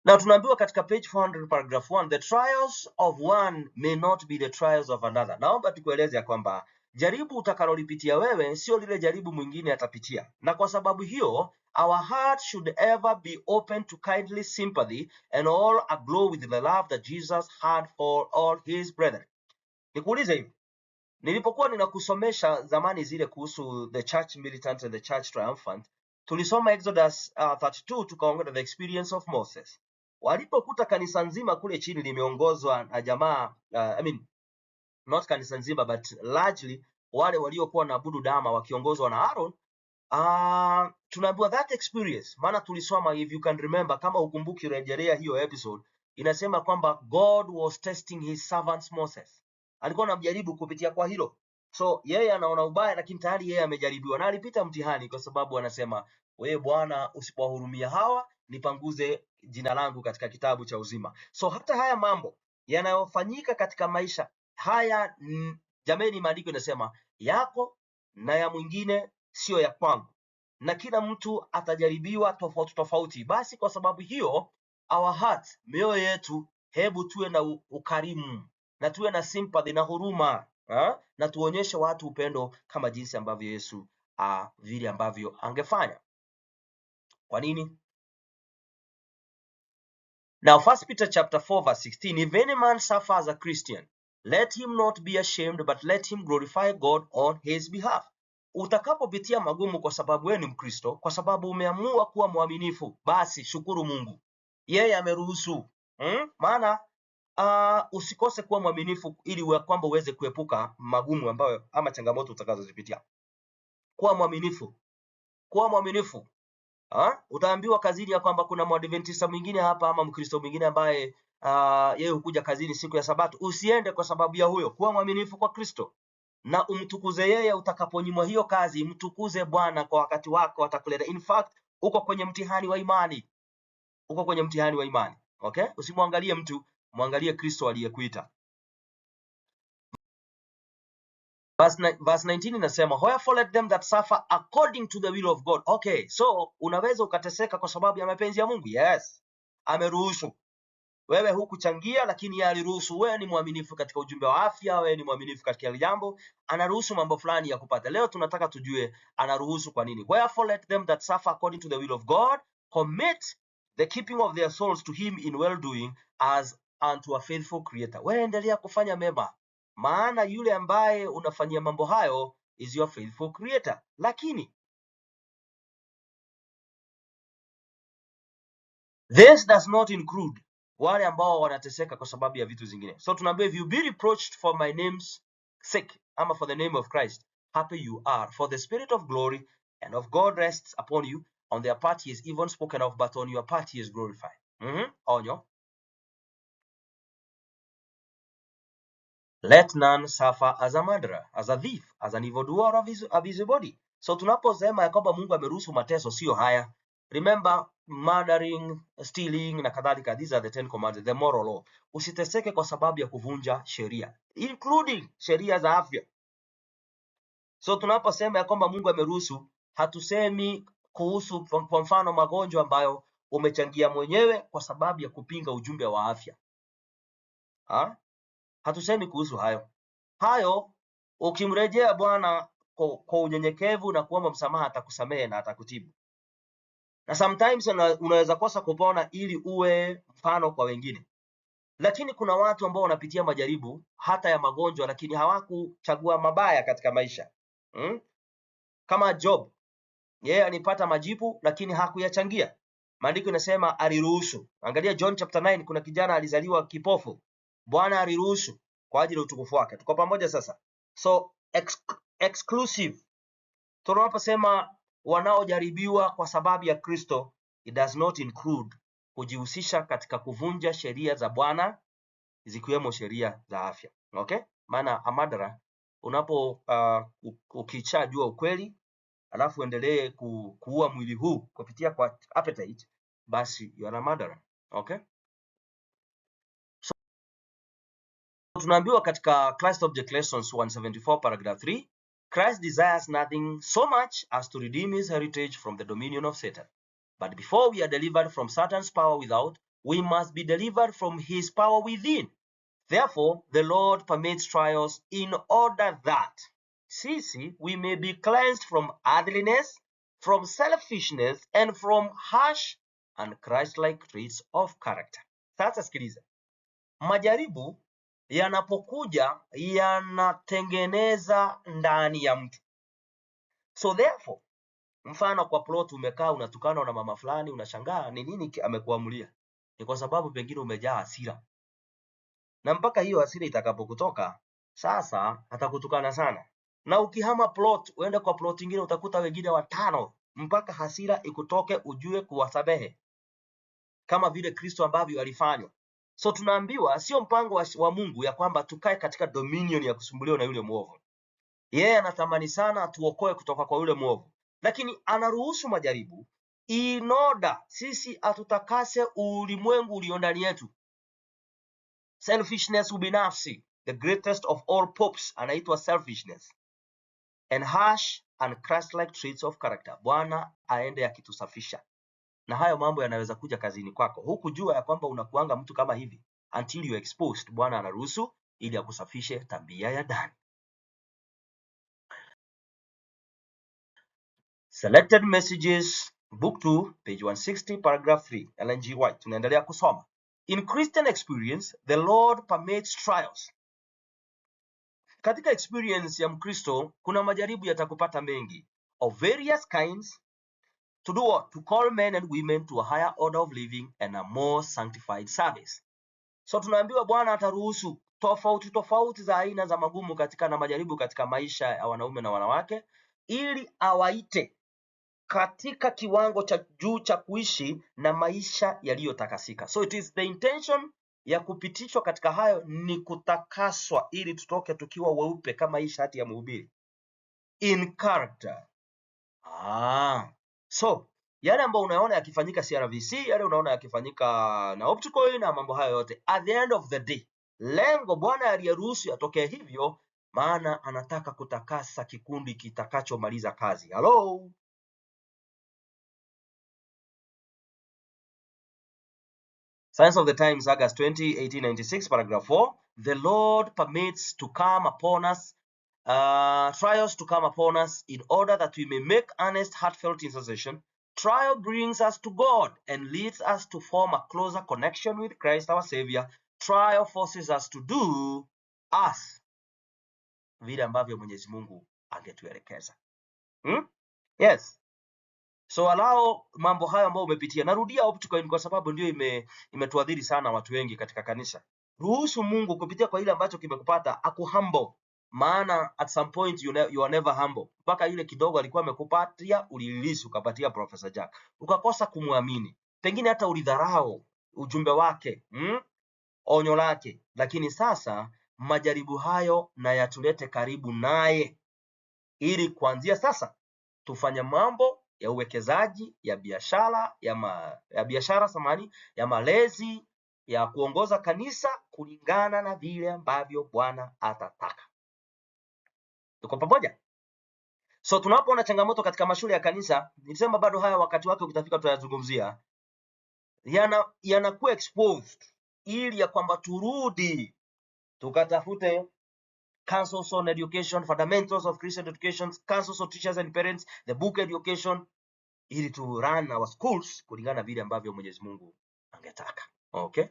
Na tunaambiwa katika page 400 paragraph 1, the trials of one may not be the trials of another. Naomba tukueleze ya kwamba jaribu utakalolipitia wewe sio lile jaribu mwingine atapitia, na kwa sababu hiyo our heart should ever be open to kindly sympathy and all aglow with the love that Jesus had for all his brethren. Nikuulize hivi, nilipokuwa ninakusomesha zamani zile kuhusu the church militant and the church triumphant, tulisoma Exodus 32 tukaongea the experience of Moses. Walipokuta kanisa nzima kule chini limeongozwa na jamaa not kanisa nzima but largely wale waliokuwa naabudu dama wakiongozwa na Aaron, tunaambiwa that experience, maana tulisoma, if you can remember, kama ukumbuki rejelea hiyo episode, inasema kwamba God was testing his servant Moses. Alikuwa anamjaribu kupitia kwa hilo. So yeye anaona ubaya lakini tayari yeye amejaribiwa na alipita mtihani, kwa sababu anasema, wewe Bwana usipowahurumia hawa, nipanguze jina langu katika kitabu cha uzima. So hata haya mambo yanayofanyika katika maisha haya, jameni, maandiko inasema yako na ya mwingine sio ya kwangu, na kila mtu atajaribiwa tofauti tofauti. Basi kwa sababu hiyo, our heart, mioyo yetu, hebu tuwe na ukarimu na tuwe na sympathy na huruma, na tuonyeshe watu upendo kama jinsi ambavyo Yesu vile ambavyo angefanya. Kwa nini? Now 1 Peter chapter 4 verse 16, if any man suffer as a Christian, let him not be ashamed, but let him glorify God on his behalf. Utakapopitia magumu kwa sababu wewe ni Mkristo, kwa sababu umeamua kuwa mwaminifu, basi shukuru Mungu. Yeye ameruhusu. Maana usikose kuwa mwaminifu ili kwamba uweze kuepuka magumu ambayo ama changamoto utakazozipitia. Kuwa mwaminifu. Kuwa mwaminifu. Utaambiwa kazini ya kwamba kuna Mwadventista mwingine hapa ama Mkristo mwingine ambaye yeye hukuja kazini siku ya Sabato. Usiende kwa sababu ya huyo. Kuwa mwaminifu kwa Kristo na umtukuze yeye. Utakaponyimwa hiyo kazi, mtukuze Bwana kwa wakati wako, atakuleta. In fact, uko kwenye mtihani wa imani. Uko kwenye mtihani wa imani. Okay? Usimwangalie mtu, muangalie Kristo aliyekuita. Verse 19 inasema, wherefore let them that suffer according to the will of God. Okay, so unaweza ukateseka kwa sababu ya mapenzi ya Mungu. Yes, ameruhusu. Wewe hukuchangia, lakini yeye aliruhusu. Wewe ni mwaminifu katika ujumbe wa afya, wewe ni mwaminifu katika ile jambo, anaruhusu mambo fulani ya kupata. Leo tunataka tujue anaruhusu kwa nini. Wherefore let them that suffer according to the will of God commit the keeping of their souls to him in well doing as unto a faithful creator. Wewe endelea kufanya mema, maana yule ambaye unafanyia mambo hayo is your faithful creator. Lakini this does not include wale ambao wanateseka kwa sababu ya vitu zingine. So tunaambia, if you be reproached for my name's sake, ama for the name of Christ, happy you are, for the Spirit of glory and of God rests upon you. On their part he is even spoken of, but on your part he is glorified. Onyo. Let none suffer as a murderer, as a thief, as an evildoer of a busybody. So tunaposema ya kwamba Mungu ameruhusu mateso, sio haya. Remember, murdering, stealing na kadhalika, these are the 10 commandments, the moral law. Usiteseke kwa sababu ya kuvunja sheria, including sheria za afya. So tunaposema ya kwamba Mungu ameruhusu, hatusemi kuhusu kwa mfano magonjwa ambayo umechangia mwenyewe kwa sababu ya kupinga ujumbe wa afya. Hatusemi kuhusu hayo. Hayo ukimrejea Bwana kwa unyenyekevu na kuomba msamaha, atakusamehe na atakutibu. Na sometimes unaweza kosa kupona ili uwe mfano kwa wengine. Lakini kuna watu ambao wanapitia majaribu hata ya magonjwa, lakini hawakuchagua mabaya katika maisha. Kama Job, yeye alipata majibu lakini hakuyachangia. Maandiko inasema aliruhusu. Angalia John chapter 9, kuna kijana alizaliwa kipofu. Bwana aliruhusu kwa ajili ya utukufu wake. Tuko pamoja sasa? So exclusive. Tunaposema wanaojaribiwa kwa sababu ya Kristo, it does not include kujihusisha katika kuvunja sheria za Bwana, zikiwemo sheria za afya. Okay? Maana amadara unapo ukichajua ukweli alafu endelee kuua mwili huu kupitia kwa appetite, basi you are a murderer. Okay? So tunaambiwa katika Christ Object Lessons 174 paragraph 3, Christ desires nothing so much as to redeem his heritage from the dominion of Satan. But before we are delivered from Satan's power without, we must be delivered from his power within. Therefore, the Lord permits trials in order that we may be cleansed from earthliness, from selfishness, and from harsh and Christ-like traits of character. Sasa sikiliza. Majaribu yanapokuja yanatengeneza ndani ya mtu. So therefore, mfano kwa plot umekaa unatukana na mama fulani, unashangaa ni nini amekuamulia? Ni kwa sababu pengine umejaa hasira. Na mpaka hiyo hasira itakapokutoka, sasa atakutukana sana. Na ukihama plot, uende kwa plot nyingine, utakuta wengine 5 mpaka hasira ikutoke ujue kuwasamehe. Kama vile Kristo ambavyo alifanywa. So tunaambiwa sio mpango wa Mungu ya kwamba tukae katika dominion ya kusumbuliwa na yule mwovu. Yeye anatamani sana tuokoe kutoka kwa yule mwovu. Lakini anaruhusu majaribu in order sisi atutakase ulimwengu ulio ndani yetu. Selfishness, ubinafsi, the greatest of all popes, anaitwa selfishness. And harsh and Christ-like traits of character. Bwana aende akitusafisha. Na hayo mambo yanaweza kuja kazini kwako. Hukujua ya kwamba unakuanga mtu kama hivi. Until you exposed, Bwana anaruhusu ili akusafishe tabia ya ndani. Selected Messages, Book 2, page 160, paragraph 3, Ellen G. White. Tunaendelea kusoma. In Christian experience, the Lord permits trials. Katika experience ya Mkristo, kuna majaribu yatakupata mengi. Of various kinds. To do what? To call men and women to a higher order of living and a more sanctified service. So tunaambiwa Bwana ataruhusu tofauti za aina za magumu katika na majaribu katika maisha ya wanaume na wanawake, ili awaite katika kiwango cha juu cha kuishi na maisha yaliyotakasika. So it is the intention ya kupitishwa katika hayo ni kutakaswa ili tutoke tukiwa weupe kama hii shati ya mhubiri. In character. So yale ambayo unaona yakifanyika CRVC, yale unaona yakifanyika na Opticoin na mambo hayo yote, at the end of the day, lengo Bwana aliyeruhusu yatokee hivyo, maana anataka kutakasa kikundi kitakachomaliza kazi. Hello? Science of the Times, August 20, 1896, paragraph 4. The Lord permits to come upon us, trials to come upon us in order that we may make earnest, heartfelt intercession. Trial brings us to God and leads us to form a closer connection with Christ our Savior. Trial forces us to do us vile ambavyo Mwenyezi Mungu angetuelekeza. Yes. So allow mambo hayo ambayo umepitia. Narudia Opticoin kwa sababu ndio imetuadhiri sana watu wengi katika kanisa. Ruhusu Mungu kupitia kwa ile ambacho kimekupata akuhumble. maana at some point you are never humble. Mpaka ile kidogo alikuwa amekupatia ulilisi ukapatia Professor Jack, ukakosa kumwamini, pengine hata ulidharau ujumbe wake, onyo lake. Lakini sasa majaribu hayo na yatulete karibu naye, ili kuanzia sasa tufanye mambo ya uwekezaji, ya biashara, ya malezi, ya kuongoza kanisa kulingana na vile ambavyo Bwana atataka. Tuko pamoja? So tunapoona changamoto katika mashule ya kanisa, nilisema bado haya wakati wake ukitafika tutayazungumzia, yanakuwa exposed ili ya kwamba turudi tukatafute councils on education, fundamentals of Christian education, councils of teachers and parents, the book education, ili tu run our schools kulingana na vile ambavyo Mwenyezi Mungu angetaka. Okay?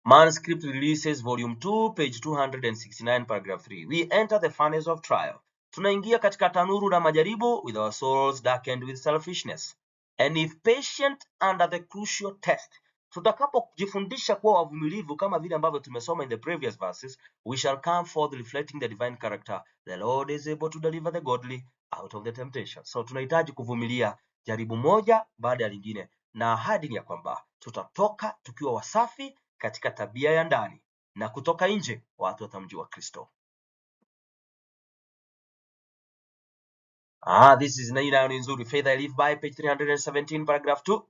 Manuscript Releases Volume 2, page 269, paragraph 3. We enter the furnace of trial. Tunaingia katika tanuru la majaribu with our souls darkened with selfishness. And if patient under the crucial test. Tutakapojifundisha kuwa wavumilivu kama vile ambavyo tumesoma in the previous verses, we shall come forth reflecting the divine character. The Lord is able to deliver the godly out of the temptation. So tunahitaji kuvumilia jaribu moja baada ya lingine, na ahadi ni ya kwamba tutatoka tukiwa wasafi katika tabia ya ndani, na kutoka nje watu watamjua Kristo. This is Naina Nzuri, Faith I Live By, page 317, paragraph 2.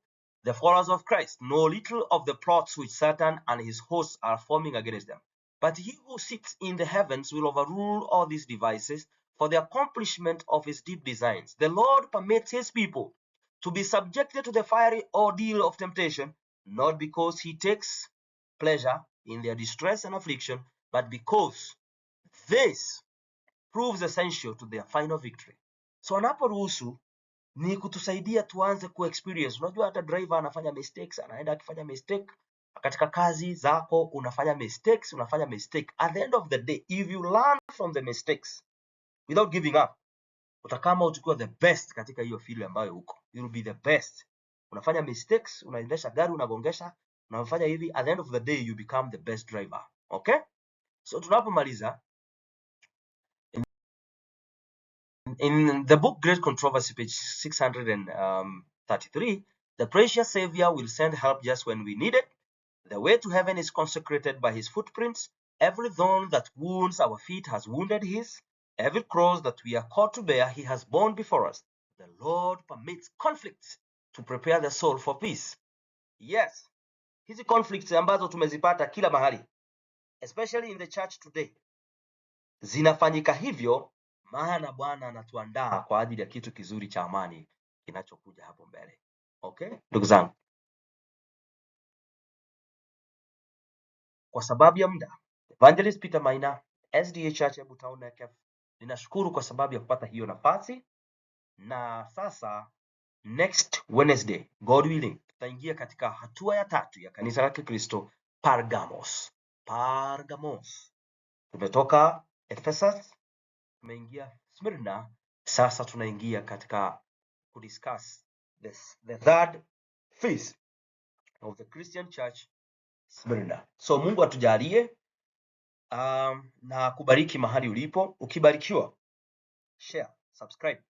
The followers of Christ know little of the plots which Satan and his hosts are forming against them. But he who sits in the heavens will overrule all these devices for the accomplishment of his deep designs. The Lord permits his people to be subjected to the fiery ordeal of temptation, not because he takes pleasure in their distress and affliction, but because this proves essential to their final victory. So anaporuhusu ni kutusaidia tuanze kuexperience. Unajua hata driver anafanya mistakes, anaenda akifanya mistake. Katika kazi zako unafanya mistake. At the end of the day, if you learn from the mistakes without giving up, utakama utakuwa the best katika hiyo field ambayo uko. You will be the best. Unafanya mistakes, unaendesha gari unagongesha, unafanya hivi, at the end of the day you become the best driver. Okay? So tunapomaliza, in the book Great Controversy, page 633, the precious Savior will send help just when we need it. The way to heaven is consecrated by his footprints. Every thorn that wounds our feet has wounded his. Every cross that we are called to bear, he has borne before us. The Lord permits conflicts to prepare the soul for peace. Yes, hizi conflicts ambazo tumezipata kila mahali, especially in the church today, zinafanyika hivyo maana Bwana anatuandaa kwa ajili ya kitu kizuri cha amani kinachokuja hapo mbele. Okay, ndugu zangu, kwa sababu ya muda, Evangelist Peter Maina, SDA Church Embu Town Nekef, ninashukuru kwa sababu ya kupata hiyo nafasi. Na sasa next Wednesday, God willing, tutaingia katika hatua ya 3 ya kanisa la Kikristo Pergamos. Tumetoka Ephesus, tumeingia Smyrna, sasa tunaingia katika kudiscuss the third phase of the Christian Church Smyrna. So Mungu atujalie na kubariki mahali ulipo. Ukibarikiwa, share, subscribe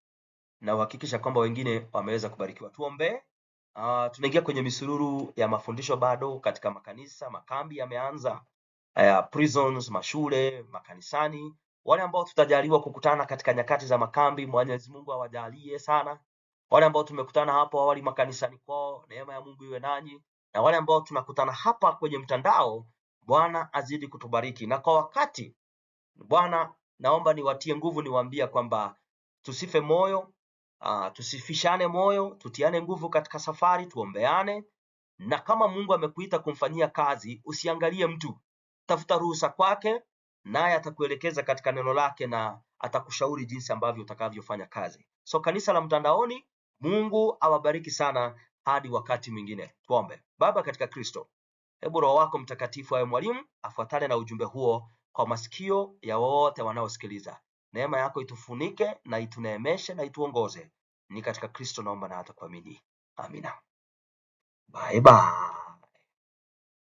na uhakikisha kwamba wengine wameweza kubarikiwa. Tuombe. Tunaingia kwenye misururu ya mafundisho bado katika makanisa, makambi yameanza, prisons, mashule, makanisani. Wale ambao tutajaliwa kukutana katika nyakati za makambi, Mwenyezi Mungu awajalie sana. Wale ambao tumekutana hapo awali makanisani kwao, neema ya Mungu iwe nanyi. Na wale ambao tunakutana hapa kwenye mtandao, Bwana azidi kutubariki. Na kwa wakati, Bwana naomba niwatie nguvu, niwaambia kwamba tusife moyo, tusifishane moyo, tutiane nguvu katika safari, tuombeane. Na kama Mungu amekuita kumfanyia kazi, usiangalie mtu, tafuta ruhusa kwake, naye atakuelekeza katika neno lake na atakushauri jinsi ambavyo utakavyofanya kazi. So kanisa la mtandaoni, Mungu awabariki sana hadi wakati mwingine. Tuombe. Baba katika Kristo, hebu Roho wako Mtakatifu awe mwalimu, afuatane na ujumbe huo kwa masikio ya wote wanaosikiliza. Neema yako itufunike na ituneemeshe na ituongoze. Ni katika Kristo naomba na hata kuamini. Amina. Bye bye.